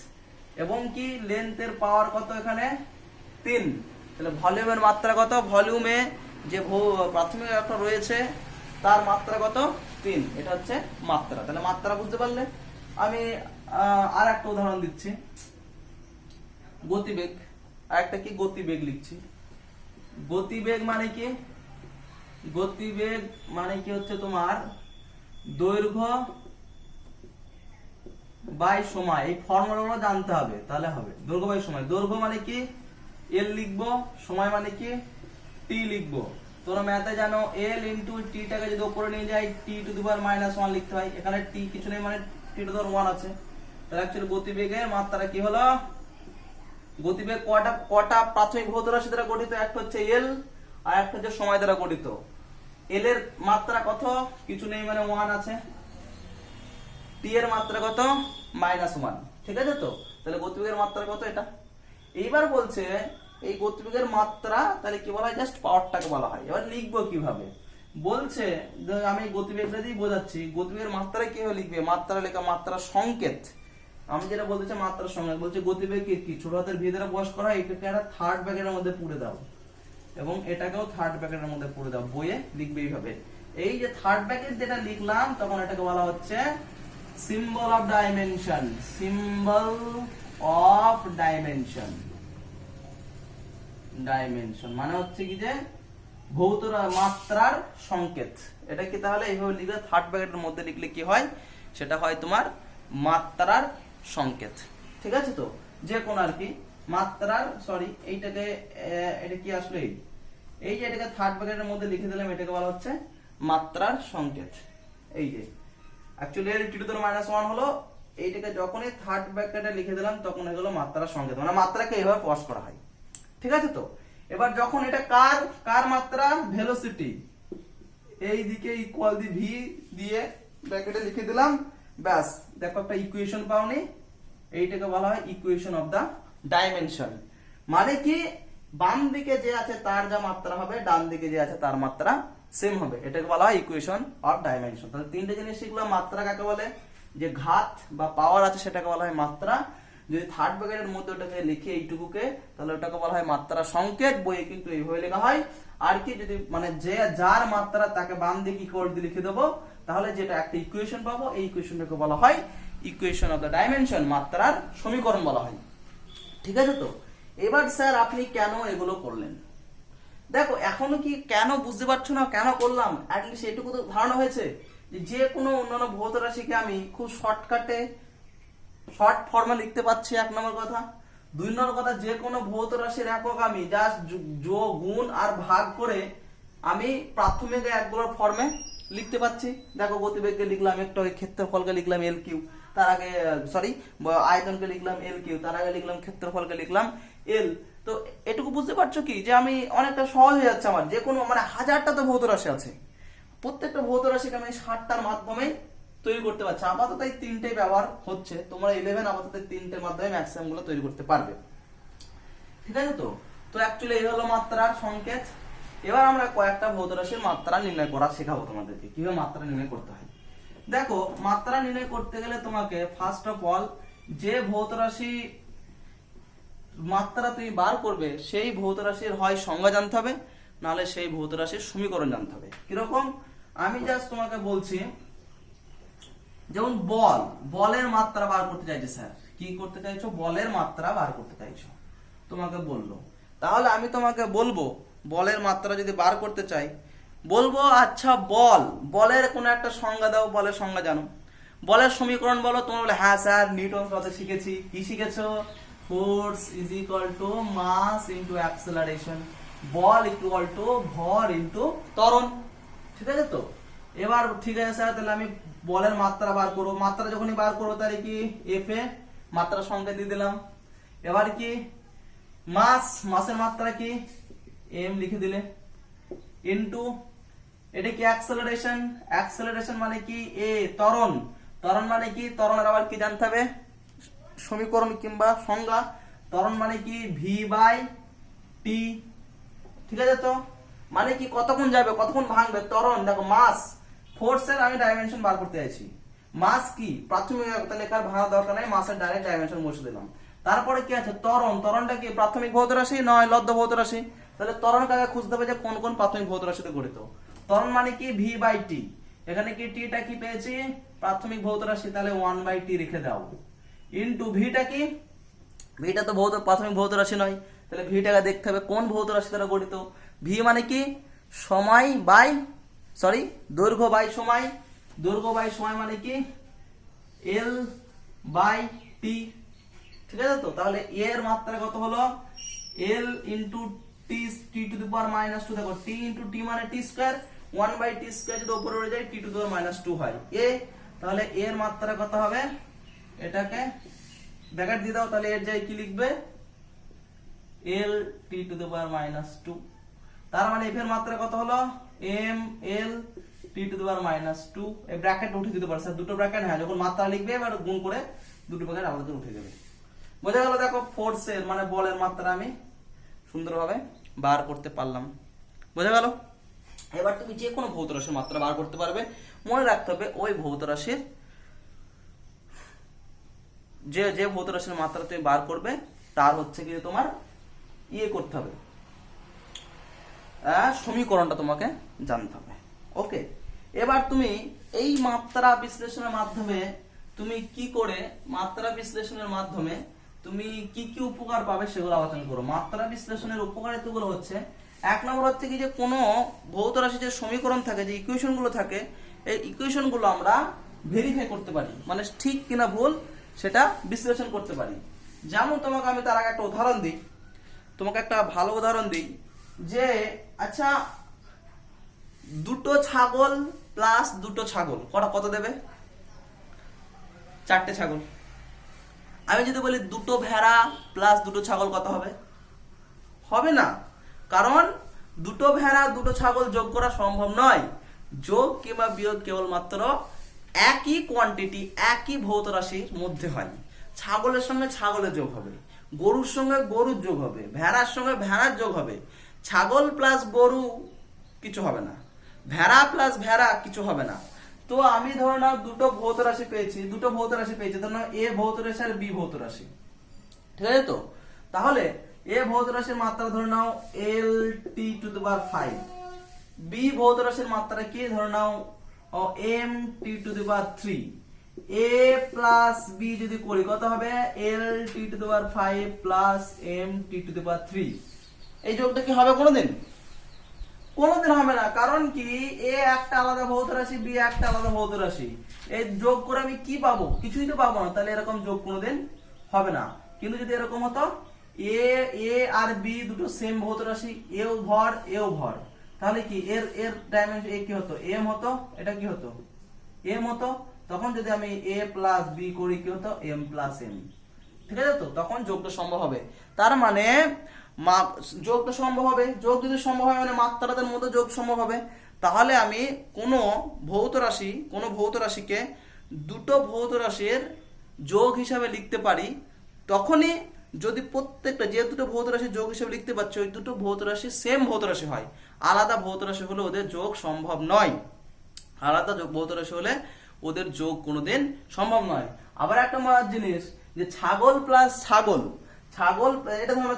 এবং কি লেন্থের পাওয়ার কত এখানে 3। তাহলে ভলিউমের মাত্রা কত, ভলিউমে যে প্রাথমিক এককটা রয়েছে তার মাত্রা কত 3, এটা হচ্ছে মাত্রা। তাহলে মাত্রা বুঝতে পারলে। আমি আর একটা উদাহরণ দিচ্ছি, গতিবেগ, আরেকটা কি গতিবেগ লিখছি। গতিবেগ মানে কি, গতিবেগ মানে কি হচ্ছে তোমার দৈর্ঘ্য বাই সময়, এই ফর্মুলাগুলো জানতে হবে তাহলে হবে। দৈর্ঘ্য বাই সময়, দৈর্ঘ্য মানে কি এল লিখবো, সময় মানে কি টি লিখবো। তোমরা ম্যাথে জানো এল ইনটু টি টাকে যদি উপরে নিয়ে যাই টি টু দি পাওয়ার -1 লিখতে হয়, এখানে টি কিছু নেই মানে টি টু দি পাওয়ার 1 আছে। তাহলে অ্যাকচুয়ালি গতিবেগের মাত্রা কি হলো, গতিবেগ কটা প্রাথমিক ভৌত রাশি দ্বারা গঠিত, একটা হচ্ছে এল আর একটা হচ্ছে সময় দ্বারা গঠিত। এল এর মাত্রা কত, কিছু নেই মানে 1 আছে, টি এর মাত্রা কত -1, ঠিক আছে তো। তাহলে গতিবেগের মাত্রা কত এটা। এইবার বলছে এই গতিবেগের মাত্রা তাহলে কি বলা হয়, জাস্ট পাওয়ারটাকে বলা হয়। এবার লিখবো কিভাবে, বলছে আমি গতিবেগটা দিয়ে বোঝাচ্ছি। গতিবেগের মাত্রা কিভাবে লিখবে, মাত্রা লেখা, মাত্রা সংকেত, আমি যেটা বলতে চাই মাত্রা সংকেত। বলছে গতিবেগ কি ছোট হাতের ভি দ্বারা প্রকাশ করা হয়, এটাকে একটা থার্ড ব্র্যাকেটের মধ্যে পুরে দাও এবং এটাকেও থার্ড ব্র্যাকেটের মধ্যে পুরে দাও, বইয়ে লিখবে এইভাবে। এই যে থার্ড ব্র্যাকেট যেটা লিখলাম তখন এটাকে বলা হচ্ছে symbol of dimension, symbol of dimension. Dimension মানে হচ্ছে কি যে ভৌত মাত্রার সংকেত। এটা কি তাহলে এইভাবে লিখলে থার্ড ব্র্যাকেটের মধ্যে লিখলে কি হয়, সেটা হয় তোমার মাত্রার সংকেত, ঠিক আছে তো। যে কোন আর কি মাত্রার, সরি এইটাকে, এটা কি আসলে এই যে এটাকে থার্ড ব্র্যাকেটের মধ্যে লিখে দিলাম, এটাকে বলা হচ্ছে মাত্রার সংকেত। এই যে actually L t to the পাওয়ার -1 হলো, এইটাকে যখনই থার্ড ব্র্যাকেটে লিখে দিলাম তখন এগুলো মাত্রার সংকেত, মানে মাত্রাকে এইভাবে প্রকাশ করা হয়, ঠিক আছে তো। এবার যখন এটা কার মাত্রা, ভেলোসিটি, এই দিকে ইকুয়াল দি ভি দিয়ে ব্র্যাকেটে লিখে দিলাম, ব্যাস দেখো একটা ইকুয়েশন পাওনি, এইটাকে বলা হয় ইকুয়েশন অফ দা ডাইমেনশন। মানে কি বাম দিকে যে আছে তার যা মাত্রা হবে ডান দিকে যে আছে তার মাত্রা সেম হবে, এটাকে বলা হয় ইকুয়েশন অফ ডাইমেনশন। তাহলে তিনটে জিনিস শিখলাম, মাত্রা কাকে বলে, যে ঘাত বা পাওয়ার আছে সেটাকে বলা হয় মাত্রা, যদি থার্ড ব্র্যাকেটের মধ্যে ওটাকে লিখে এইটুকুকে তাহলে ওটাকে বলা হয় মাত্রা সংকেত, বইয়ে কিন্তু এইভাবে লেখা হয়। আর কি যদি মানে যে যার মাত্রা তাকে বাম দিকে ইকুয়াল দিয়ে লিখে দেবো, তাহলে যেটা একটা ইকুয়েশন পাবো, এই ইকুয়েশনটাকে বলা হয় ইকুয়েশন অফ দ্য ডাইমেনশন, মাত্রার সমীকরণ বলা হয়, ঠিক আছে তো। এবার স্যার আপনি কেন এগুলো করলেন, দেখো এখনো কি কেন বুঝতে পারছো না কেন করলাম, অ্যাটলিস্ট এটুকু তো ধারণা হয়েছে যে কোনো অন্যান্য ভৌত রাশিকে আমি খুব শর্টকাটে শর্ট ফর্মে লিখতে পাচ্ছি, 1 নম্বর কথা। 2 নম্বর কথা, যে কোনো ভৌত রাশির একক আমি জাস্ট যোগ, গুণ আর ভাগ করে আমি প্রাথমিক একগুলোর ফর্মে লিখতে পাচ্ছি। দেখো গতিবেগকে লিখলাম একটু, ক্ষেত্রফলকে লিখলাম এল কিউ, তার আগে সরি আয়তনকে লিখলাম এল কিউ, তার আগে লিখলাম ক্ষেত্রফলকে লিখলাম এল। তো এটুকু বুঝতে পারছো কি যে আমি অনেকটা সহজ হয়ে যাচ্ছে আমার, যে কোনো মানে 1000টা তো ভৌত রাশি আছে, প্রত্যেকটা ভৌত রাশিকে আমি 60টার মাধ্যমে তৈরি করতে পারছি। আপাতত এই 3টেই ব্যবহার হচ্ছে, তোমরা 11 আপাতত 3টের মাধ্যমে ম্যাক্সিমাম গুলো তৈরি করতে পারবে, ঠিক আছে তো। তো অ্যাকচুয়ালি এই হলো মাত্রার সংকেত। এবার আমরা কয়েকটা ভৌত রাশির মাত্রা নির্ণয় করা শেখাবো তোমাদেরকে, কিভাবে মাত্রা নির্ণয় করতে হয়। দেখো মাত্রা নির্ণয় করতে গেলে তোমাকে ফার্স্ট অফ অল যে ভৌত রাশি মাত্রা তুমি বার করবে সেই ভৌত রাশির হয় সংজ্ঞা জানতে হবে, নাহলে সেই ভৌত রাশির সমীকরণ জানতে হবে। কিরকম, আমি জাস্ট তোমাকে বলছি, যেমন বলের মাত্রা বার করতে চাইছে স্যার, কি করতে চাইছো, বলের মাত্রা বার করতে চাইছো, তোমাকে বললো, তাহলে আমি তোমাকে বলবো বলের মাত্রা যদি বার করতে চাই, বলবো আচ্ছা বলের কোনো একটা সংজ্ঞা দাও, বলের সংজ্ঞা জানো, বলের সমীকরণ বলো। তোমরা বলে হ্যাঁ স্যার নিউটন কথা শিখেছি, কি শিখেছো, force is equal to mass into acceleration, বল ইকুয়াল টু ভর ইনটু ত্বরণ, ঠিক আছে তো। এবার ঠিক আছে স্যার, তাহলে আমি বলের মাত্রা বার করবো, মাত্রা যখনই বার করবো তাহলে কি এফ এ মাত্রা সংখ্যা দিয়ে দিলাম, এবার কি মাস, মাসের মাত্রা কি m লিখে দিলে, ইনটু এটা কি অ্যাক্সেলারেশন, অ্যাক্সেলারেশন মানে কি a ত্বরণ, ত্বরণ মানে কি, ত্বরণের আবার কি জানতে হবে সমীকরণ কিংবা সংজ্ঞা, ত্বরণ মানে কি v বাই t, ঠিক আছে তো, মানে কি কতক্ষণ যাবে কতক্ষণ ভাঙবে ত্বরণ। দেখো মাস, ফোর্সের আমি ডাইমেনশন বার করতে চাইছি, মাস কি প্রাথমিক লেখার ভাঙা দরকার নাই, মাসের ডাইরেক্ট ডাইমেনশন বসে দিলাম। তারপরে কি আছে ত্বরণ, ত্বরণটা কি প্রাথমিক ভৌত রাশি নয় লব্ধ ভৌত রাশি, তাহলে ত্বরণ কাকে খুঁজতে হবে যে কোন কোন প্রাথমিক ভৌত রাশিতে গঠিত। ত্বরণ মানে কি v বাই t, এখানে কি t টা কি পেয়েছি প্রাথমিক ভৌত রাশি, তাহলে 1 বাই t রেখে দাও, ইনটু v টা কি, v টা তো প্রাথমিক ভৌত রাশি নয়, তাহলে v টাকে দেখতে হবে কোন ভৌত রাশি দ্বারা গঠিত। v মানে কি সময় বাই দৈর্ঘ্য বাই সময়, দৈর্ঘ্য বাই সময় মানে কি l বাই t, ঠিক আছে তো। তাহলে a এর মাত্রা কত হলো l into t to the power minus 2, দেখো t ইনটু t মানে t square, 1 by t square যদি উপরে উঠে যায় t to the power minus 2 হয় a, তাহলে a এর মাত্রা কত হবে, এটাকে ব্র্যাকেট দিয়ে দাও, তাহলে এর জায়গায় কি লিখবে l t to the power minus 2, তার মানে f এর মাত্রা কত হলো m l t to the power minus 2, এই ব্র্যাকেট উঠে দিতে পারছে, দুটো ব্র্যাকেট, হ্যাঁ যখন মাত্রা লিখবে এবার গুণ করে দুটো ব্র্যাকেট আলাদা উঠে যাবে, বোঝা গেল। দেখো ফোর্সের মানে বলের মাত্রা আমি সুন্দরভাবে বার করতে পারলাম, বোঝা গেল। এবার তুমি যে কোনো ভৌত রাশির মাত্রা বার করতে পারবে, মনে রাখতে হবে ওই ভৌত রাশির যে ভৌত রাশির মাত্রা তুমি বার করবে তার হচ্ছে কি তোমার ইয়ে করতে হবে, সমীকরণটা তোমাকে জানতে হবে, ওকে। এবার তুমি এই মাত্রা বিশ্লেষণের মাধ্যমে তুমি কি করে, মাত্রা বিশ্লেষণের মাধ্যমে তুমি কি কি উপকার পাবে সেগুলো আলোচনা করো। মাত্রা বিশ্লেষণের উপকারিতাগুলো হচ্ছে, এক নম্বর হচ্ছে কি যে কোনো ভৌত রাশির যে সমীকরণ থাকে, যে ইকুয়েশন গুলো থাকে, এই ইকুয়েশন গুলো আমরা ভেরিফাই করতে পারি, মানে ঠিক কিনা ভুল সেটা বিশ্লেষণ করতে পারি। যেমন তোমাকে আমি তার আগে একটা উদাহরণ দিই, তোমাকে একটা ভালো উদাহরণ দিই যে আচ্ছা দুটো ছাগল প্লাস দুটো ছাগল কত দেবে, 4টে ছাগল। আমি যদি বলি দুটো ভেড়া প্লাস দুটো ছাগল কত হবে, হবে না, কারণ দুটো ভেড়া দুটো ছাগল যোগ করা সম্ভব নয়, যোগ কিংবা বিয়োগ কেবলমাত্র একই কোয়ান্টিটি একই ভৌত রাশির মধ্যে হয়। ছাগলের সঙ্গে ছাগলের যোগ হবে, গরুর সঙ্গে গরুর যোগ হবে, ভেড়ার সঙ্গে ভেড়ার যোগ হবে, ছাগল প্লাস গরু কিছু হবে না, ভেড়া প্লাস ভেড়া কিছু হবে না। তো আমি ধরে নাও দুটো ভৌত রাশি পেয়েছি, ধরে নাও এ ভৌত রাশি আর বি ভৌত রাশি, ঠিক আছে তো। তাহলে এ ভৌত রাশির মাত্রা ধরে নাও l t to the power 5, b ভৌত রাশির মাত্রা কি ধরে নাও m t to the power 3, a plus b যদি করি কত হবে l t to the power 5 plus m t to the power 3। এই যোগটা কি হবে কোনোদিন? কোনোদিন হবে না, কারণ কি এ একটা আলাদা ভৌত রাশি, বি একটা আলাদা ভৌত রাশি, এই যোগ করে আমি কি পাবো, কিছুই তো পাবো না, তাহলে এরকম যোগ কোনোদিন হবে না। কিন্তু যদি এরকম হতো এ আর বি দুটো সেম ভৌত রাশি, এও ভর, তাহলে কি এর ডাইমেনশন এ কি হতো m হতো, এটা কি হতো m হতো, তখন যদি আমি a প্লাস বি করি কি হতো m প্লাস m, ঠিক আছে তো, তখন যোগটা সম্ভব হবে। তার মানে যোগটা সম্ভব হবে, যোগ যদি সম্ভব হয় মানে মাত্রাদের মধ্যে যোগ সম্ভব হবে। তাহলে আমি কোনো ভৌত রাশিকে দুটো ভৌত রাশির যোগ হিসাবে লিখতে পারি, তখনই যদি প্রত্যেকটা যে দুটো ভৌত রাশির যোগ হিসাবে লিখতে পারছি ওই দুটো ভৌত রাশি সেম ভৌত রাশি হয়, আলাদা ভৌত রাশি হলে ওদের যোগ সম্ভব নয়, আলাদা ভৌত রাশি হলে ওদের যোগ কোনোদিন সম্ভব নয়। আবার একটা মজার জিনিস যে ছাগল প্লাস ছাগল, এটা ধরো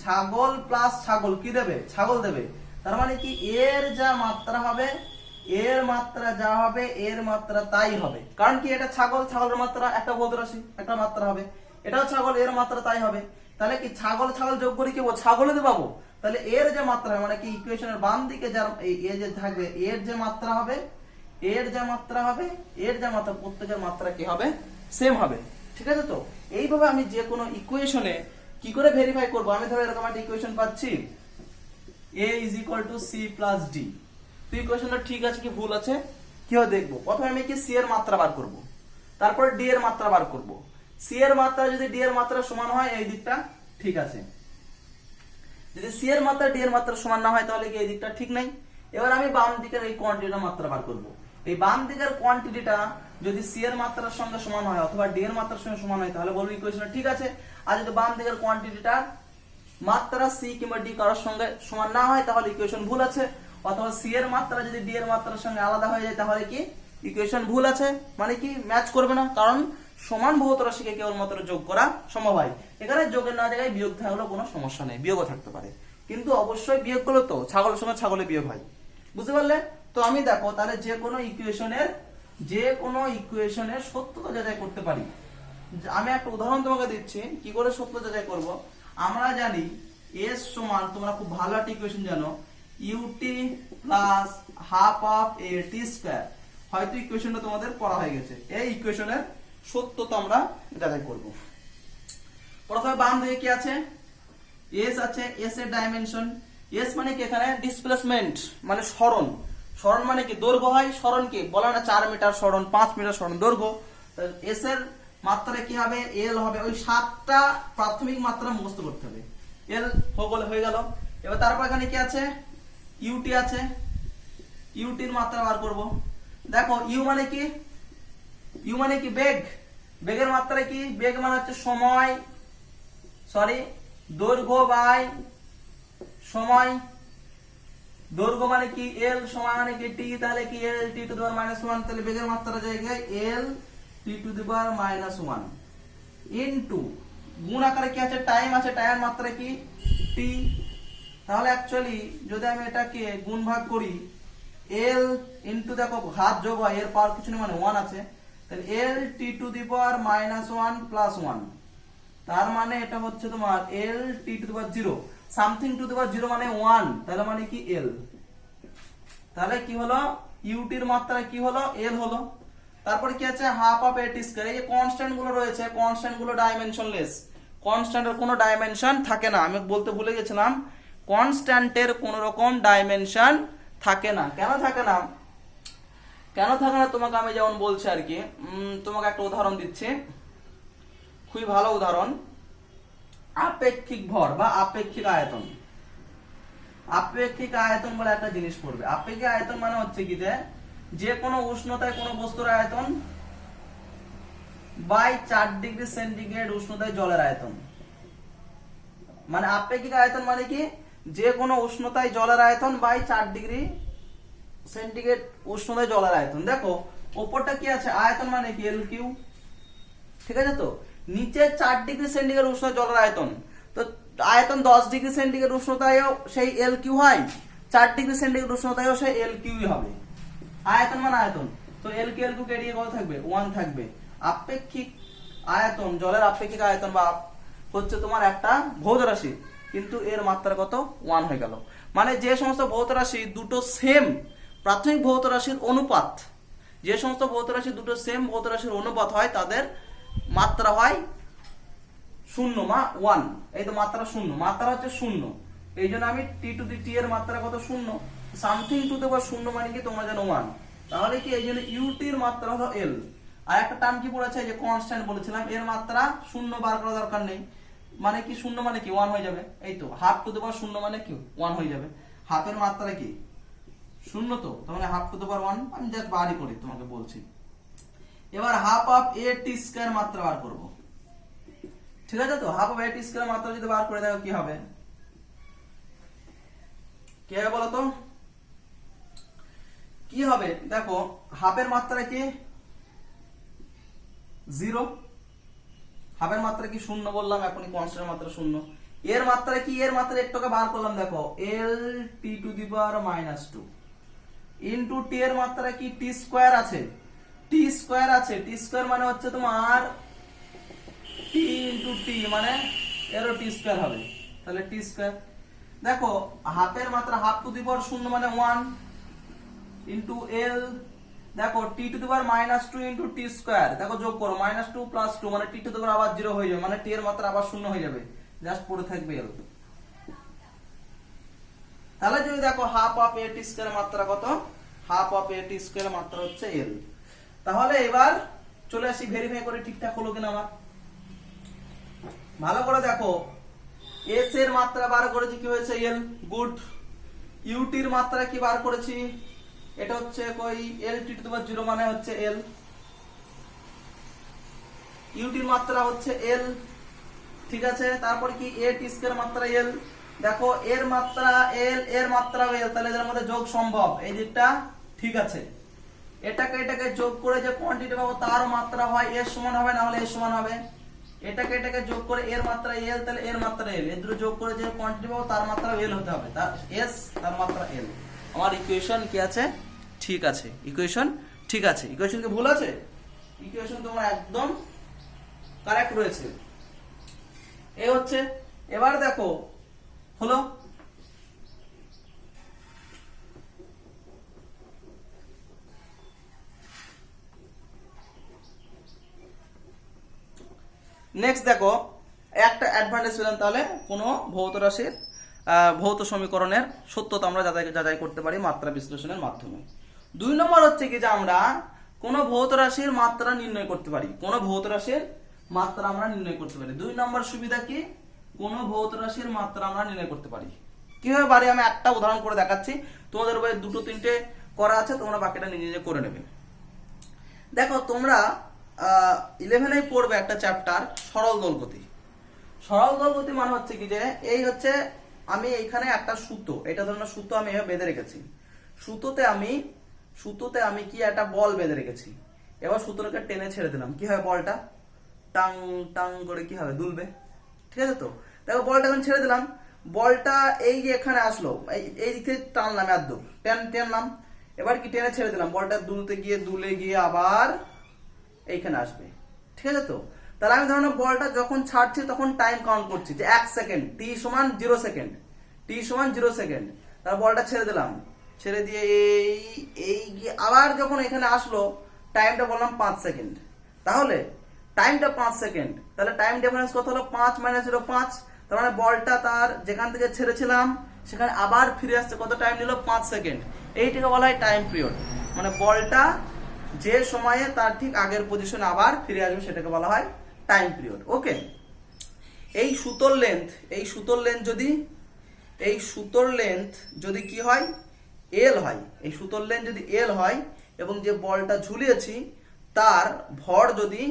ছাগল প্লাস ছাগল কি দেবে, ছাগল দেবে, তার মানে কি এর যা মাত্রা হবে এর মাত্রা যা হবে এর মাত্রা তাই হবে, কারণ কি এটা ছাগলের মাত্রা একটা ভৌত রাশি একটা মাত্রা হবে, এটাও ছাগল এর মাত্রা তাই হবে। তাহলে কি ছাগল যোগ করে কি ছাগলে দিয়ে পাবো, তাহলে এর যে মাত্রা মানে কি ইকুয়েশনের বাম দিকে যার এ যে থাকবে এর যে মাত্রা হবে প্রত্যেকের মাত্রা কি হবে সেম হবে, ঠিক আছে তো। এইভাবে আমি যে কোনো ইকুয়েশনে কি করে ভেরিফাই করব, আমি ধরো এরকম একটা ইকুয়েশন পাচ্ছি a = c + d, তো ইকুয়েশনটা ঠিক আছে কি ভুল আছে কিভাবে দেখবো, প্রথমে আমি কি c এর মাত্রা বার করব, তারপর d এর মাত্রা বার করব, সি এর মাত্রা যদি ডি এর মাত্রা সমান হয় এই দিকটা ঠিক আছে, যদি সি এর মাত্রা ডি এর মাত্রা সমান না হয় তাহলে কি এই দিকটা ঠিক নাই। এবার আমি বাম দিকের এই কোয়ান্টিটিটার মাত্রা বার করব। এই বাম দিকের কোয়ান্টিটিটা যদি সি এর মাত্রার সঙ্গে সমান হয় অথবা ডি এর মাত্রার সঙ্গে সমান হয় তাহলে বলবো ইকুয়েশনটা ঠিক আছে। আর যদি বাম দিকের কোয়ান্টিটিটা মাত্রা সি কিংবা ডি কারোর সঙ্গে সমান না হয় তাহলে ইকুয়েশন ভুল আছে, অথবা সি এর মাত্রা যদি ডি এর মাত্রার সঙ্গে আলাদা হয়ে যায় তাহলে কি ইকুয়েশন ভুল আছে, মানে কি ম্যাচ করবে না, কারণ সমান ভৌত রাশিকে কেবলমাত্র যোগ করা সম্ভব হয়। এখানে যোগের না জায়গায় বিয়োগ থাকলেও কোনো সমস্যা নেই, বিয়োগও থাকতে পারে, কিন্তু অবশ্যই বিয়োগ করলে তো ছাগলের সঙ্গে ছাগলে বিয়োগ হয়, বুঝতে পারলে? তো আমি দেখো তাহলে যে কোনো ইকুয়েশনের সত্যতা যাচাই করতে পারি। আমি একটা উদাহরণ তোমাকে দিচ্ছি কি করে সত্যতা যাচাই করব। আমরা জানি এস সমান, তোমরা খুব ভালো একটা ইকুয়েশন জানো, u t plus half of a t square. হয়তো ইকুয়েশনটা তোমাদের পড়া হয়ে গেছে। এই ইকুয়েশনের সত্যতা আমরা যাচাই করব। প্রথমে বাম দিকে কি আছে, এস আছে, এস এর ডাইমেনশন, এস মানে কি এখানে ডিসপ্লেসমেন্ট মানে সরণ, সরণ মানে কি দৈর্ঘ্য হয়, সরণ কি বলা না 4 মিটার সরণ, 5 মিটার সরণ দৈর্ঘ্য। এস এর মাত্রা কি হবে, এল হবে, ওই 7টা প্রাথমিক মাত্রা মুখস্থ করতে হবে, এল হয়ে গেল। এবার তারপর এখানে কি আছে, ইউটি আছে, ইউটির মাত্রা বার করব। দেখো ইউ মানে কি বেগ, বেগের মাত্রা কি, বেগ মানে হচ্ছে সময়, দৈর্ঘ্য বাই সময়, দৈর্ঘ্য মানে কি এল, সময় মানে কি টি, তাহলে কি এল টি টু দি পাওয়ার -1, তাহলে বেগের মাত্রা জায়গায় এল t to the power -1 into গুণ আকারে কি আছে, টাইম আছে, টাইমের মাত্রা কি টি। তাহলে অ্যাকচুয়ালি যদি আমি এটাকে গুণ ভাগ করি, এল ইনটু দেখো ঘাত যোগ হয়, এর পাওয়ার কিছু নেই মানে 1 আছে, তাহলে এল t to the power -1 plus 1, তার মানে এটা হচ্ছে তোমার l t to the power 0, something to the power 0 মানে 1, তাহলে মানে কি এল। তাহলে কি হলো, ইউটির মাত্রা কি হলো, এল হলো। তারপর কি আছে, half of a t square. এই যে কনস্ট্যান্ট গুলো রয়েছে, কনস্ট্যান্ট গুলো ডাইমেনশনলেস, কনস্ট্যান্টের কোনো ডাইমেনশন থাকে না। আমি বলতে ভুলে গেছিলাম, কনস্ট্যান্টের কোনো রকম ডাইমেনশন থাকে না। কেন থাকে না তোমাকে আমি যেমন বলছি আর কি, তোমাকে একটা উদাহরণ দিচ্ছি, খুবই ভালো উদাহরণ, আপেক্ষিক ভর বা আপেক্ষিক আয়তন। আপেক্ষিক আয়তন বলে একটা জিনিস পড়বে। আপেক্ষিক আয়তন মানে হচ্ছে কি, যে কোনো উষ্ণতায় কোনো বস্তুর আয়তন বাই 4 ডিগ্রি সেন্টিগ্রেড উষ্ণতায় জলের আয়তন। মানে আপেক্ষিক আয়তন মানে কি, যে কোনো উষ্ণতায় জলের আয়তন বাই 4 ডিগ্রি সেন্টিগ্রেড উষ্ণতায় জলের আয়তন। দেখো উপরটা কি আছে, আয়তন মানে কি এল কিউ, ঠিক আছে? তো নিচে 4 ডিগ্রি সেন্টিগ্রেড উষ্ণতায় জলের আয়তন, তো আয়তন 10 ডিগ্রি সেন্টিগ্রেড উষ্ণতায়ও সেই এল কিউ হয়, 4 ডিগ্রি সেন্টিগ্রেড উষ্ণতায়ও সেই এল কিউই হবে। আয়তন মানে আয়তন, তো এল কিউ কেটে কত থাকবে, 1 থাকবে। আপেক্ষিক আয়তন, জলের আপেক্ষিক আয়তন বা হচ্ছে তোমার একটা ভৌত রাশি, কিন্তু এর মাত্রা কত, 1 হয়ে গেল। মানে যে সমস্ত ভৌত রাশি দুটো সেম প্রাথমিক ভৌত রাশির অনুপাত, যে সমস্ত ভৌত রাশি দুটো সেম ভৌত রাশির অনুপাত হয় তাদের মাত্রা হয় 0 বা 1। এই তো মাত্রা 0, মাত্রা হচ্ছে 0, এই জন্য আমি টি টু দি টি এর মাত্রা কত 0, সামথিং টু দি পাওয়ার 0 মানে কি তোমরা জানো 1, তাহলে কি এই জন্য ইউটির মাত্রা হলো এল। আর একটা টার্ম কি পড়েছে, যে কনস্ট্যান্ট বলেছিলাম, এর মাত্রা 0 বার করা দরকার নেই, মানে কি 0 মানে কি 1 হয়ে যাবে। এই তো হাফ টু দি পাওয়ার 0 মানে কি 1 হয়ে যাবে, হাফের মাত্রা কি 0, তো তাহলে হাফ টু দি পাওয়ার 1, আমি জাস্ট বারই করি তোমাকে বলছি। এবার half of a t square মাত্রা বার করব, ঠিক আছে? তো half of a t square মাত্রা যদি বার করে দেখো কি হবে, কি হবে বলো তো, কি হবে? দেখো হাফের মাত্রা কি 0, হাফের মাত্রা কি 0 বললাম, এখনই কনস্ট্যান্টের মাত্রা 0। এর মাত্রা কি, এর মাত্রা একটুকে বার করলাম, দেখো এল t to the power -2 into টি এর মাত্রা কি টি স্কয়ার আছে, টি স্কয়ার আছে, টি স্কয়ার মানে হচ্ছে তোমার টি ইনটু টি, মানে এরও টি স্কয়ার হবে, তাহলে টি স্কয়ার। দেখো হাফের মাত্রা হাফ টু দি পাওয়ার 0 মানে 1 ইনটু এল, দেখো t to the power -2 into t square, দেখো যোগ করো -2 প্লাস 2 মানে টি টু দি পাওয়ার আবার 0 হয়ে যাবে, মানে টি এর মাত্রা আবার 0 হয়ে যাবে, জাস্ট পড়ে থাকবে এল। তাহলে যদি দেখো half of a t square মাত্রা কত, half of a t square মাত্রা হচ্ছে এল। তাহলে এবার চলে আসি ভেরিফাই করে ঠিকঠাক হলো কিনা আমার। ভালো করে দেখো, এস এর মাত্রা বার করেছি কি হয়েছে এল, গুড। ইউটির মাত্রা কি বার করেছি, এটা হচ্ছে কই এল টি টু দি পাওয়ার 0 মানে হচ্ছে এল, ইউটির মাত্রা হচ্ছে এল, ঠিক আছে। তারপর কি এ টি স্কয়ার মাত্রা এল, দেখো এর মাত্রা এল, এর মাত্রা এল, তাহলে এদের মধ্যে যোগ সম্ভব, এই দিকটা ঠিক আছে। এটাকে যোগ করে যে কোয়ান্টিটি পাবো তার মাত্রা হয় এর সমান হবে, না হলে এর সমান হবে। এটাকে যোগ করে এর মাত্রা এল, তাহলে এর মাত্রা এল, এর দুটো যোগ করে যে কোয়ান্টিটি পাবো তার মাত্রা এল হতে হবে, তার এস তার মাত্রা এল। আমার ইকুয়েশন কি আছে, ঠিক আছে, ইকুয়েশন ঠিক আছে। ইকুয়েশন কি ভুল আছে? ইকুয়েশন তোমার একদম কারেক্ট রয়েছে। এই হচ্ছে, এবার দেখো হলো নেক্সট দেখো একটা অ্যাডভান্টেজ পেলাম, তাহলে কোনো ভৌত রাশির ভৌত সমীকরণের সত্যতা আমরা যাচাই করতে পারি মাত্রা বিশ্লেষণের মাধ্যমে। 2 নম্বর হচ্ছে কি যে আমরা কোনো ভৌত রাশির মাত্রা নির্ণয় করতে পারি, কোনো ভৌত রাশির মাত্রা আমরা নির্ণয় করতে পারি। 2 নম্বর সুবিধা কি, কোনো ভৌত রাশির মাত্রা আমরা নির্ণয় করতে পারি। কিভাবে পারি আমি একটা উদাহরণ করে দেখাচ্ছি, তোমাদের বইয়ে 2-3টে করা আছে, তোমরা বাকিটা নিজে নিজে করে নেবে। দেখো তোমরা 11-এ পড়বে একটা চ্যাপ্টার সরল দোলগতি। সরল দোলগতি মানে হচ্ছে কি যে এই হচ্ছে আমি এইখানে একটা সুতো, এটা ধরনের সুতো আমি এভাবে বেঁধে রেখেছি, সুতোতে আমি কি একটা বল বেঁধে রেখেছি। এবার সুতোটাকে টেনে ছেড়ে দিলাম, কি হবে বলটা টাং টাং করে কি হবে দুলবে, ঠিক আছে। তো দেখো বলটা এখন ছেড়ে দিলাম, বলটা এই যে এখানে আসলো, এই দিক থেকে টানলাম, এত দূর টেনলাম, এবার কি টেনে ছেড়ে দিলাম, বলটা দুলে গিয়ে আবার এইখানে আসবে, ঠিক আছে। তো তাহলে আমি ধরুন বলটা যখন ছাড়ছি তখন টাইম কাউন্ট করছি যে 1 সেকেন্ড, টি সমান 0 সেকেন্ড, টি সমান 0 সেকেন্ড। তারপর বলটা ছেড়ে দিলাম, ছেড়ে দিয়ে এই গিয়ে আবার যখন এখানে আসলো টাইমটা বললাম 5 সেকেন্ড, তাহলে টাইমটা 5 সেকেন্ড, তাহলে টাইম ডিফারেন্স কত হলো 5 - 0 5। তার মানে বলটা তার যেখান থেকে ছেড়েছিলাম সেখানে আবার ফিরে আসছে, কত টাইম নিল 5 সেকেন্ড। এইটাকে বলা হয় টাইম পিরিয়ড, মানে বলটা যে সময়ে তার ঠিক আগের পজিশনে আবার ফিরে আসবে সেটাকে বলা হয় টাইম পিরিয়ড। ওকে, এই সুতোর লেন্থ যদি কি হয় এল হয়, এই সুতোর লেন্থ যদি এল হয় এবং যে বলটা ঝুলিয়েছি তার ভর যদি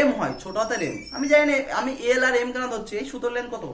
এম হয়, ছোট হাতের এম, আমি জানি না আমি এল আর এম কেন ধরছি, এই সুতোর লেন্থ কত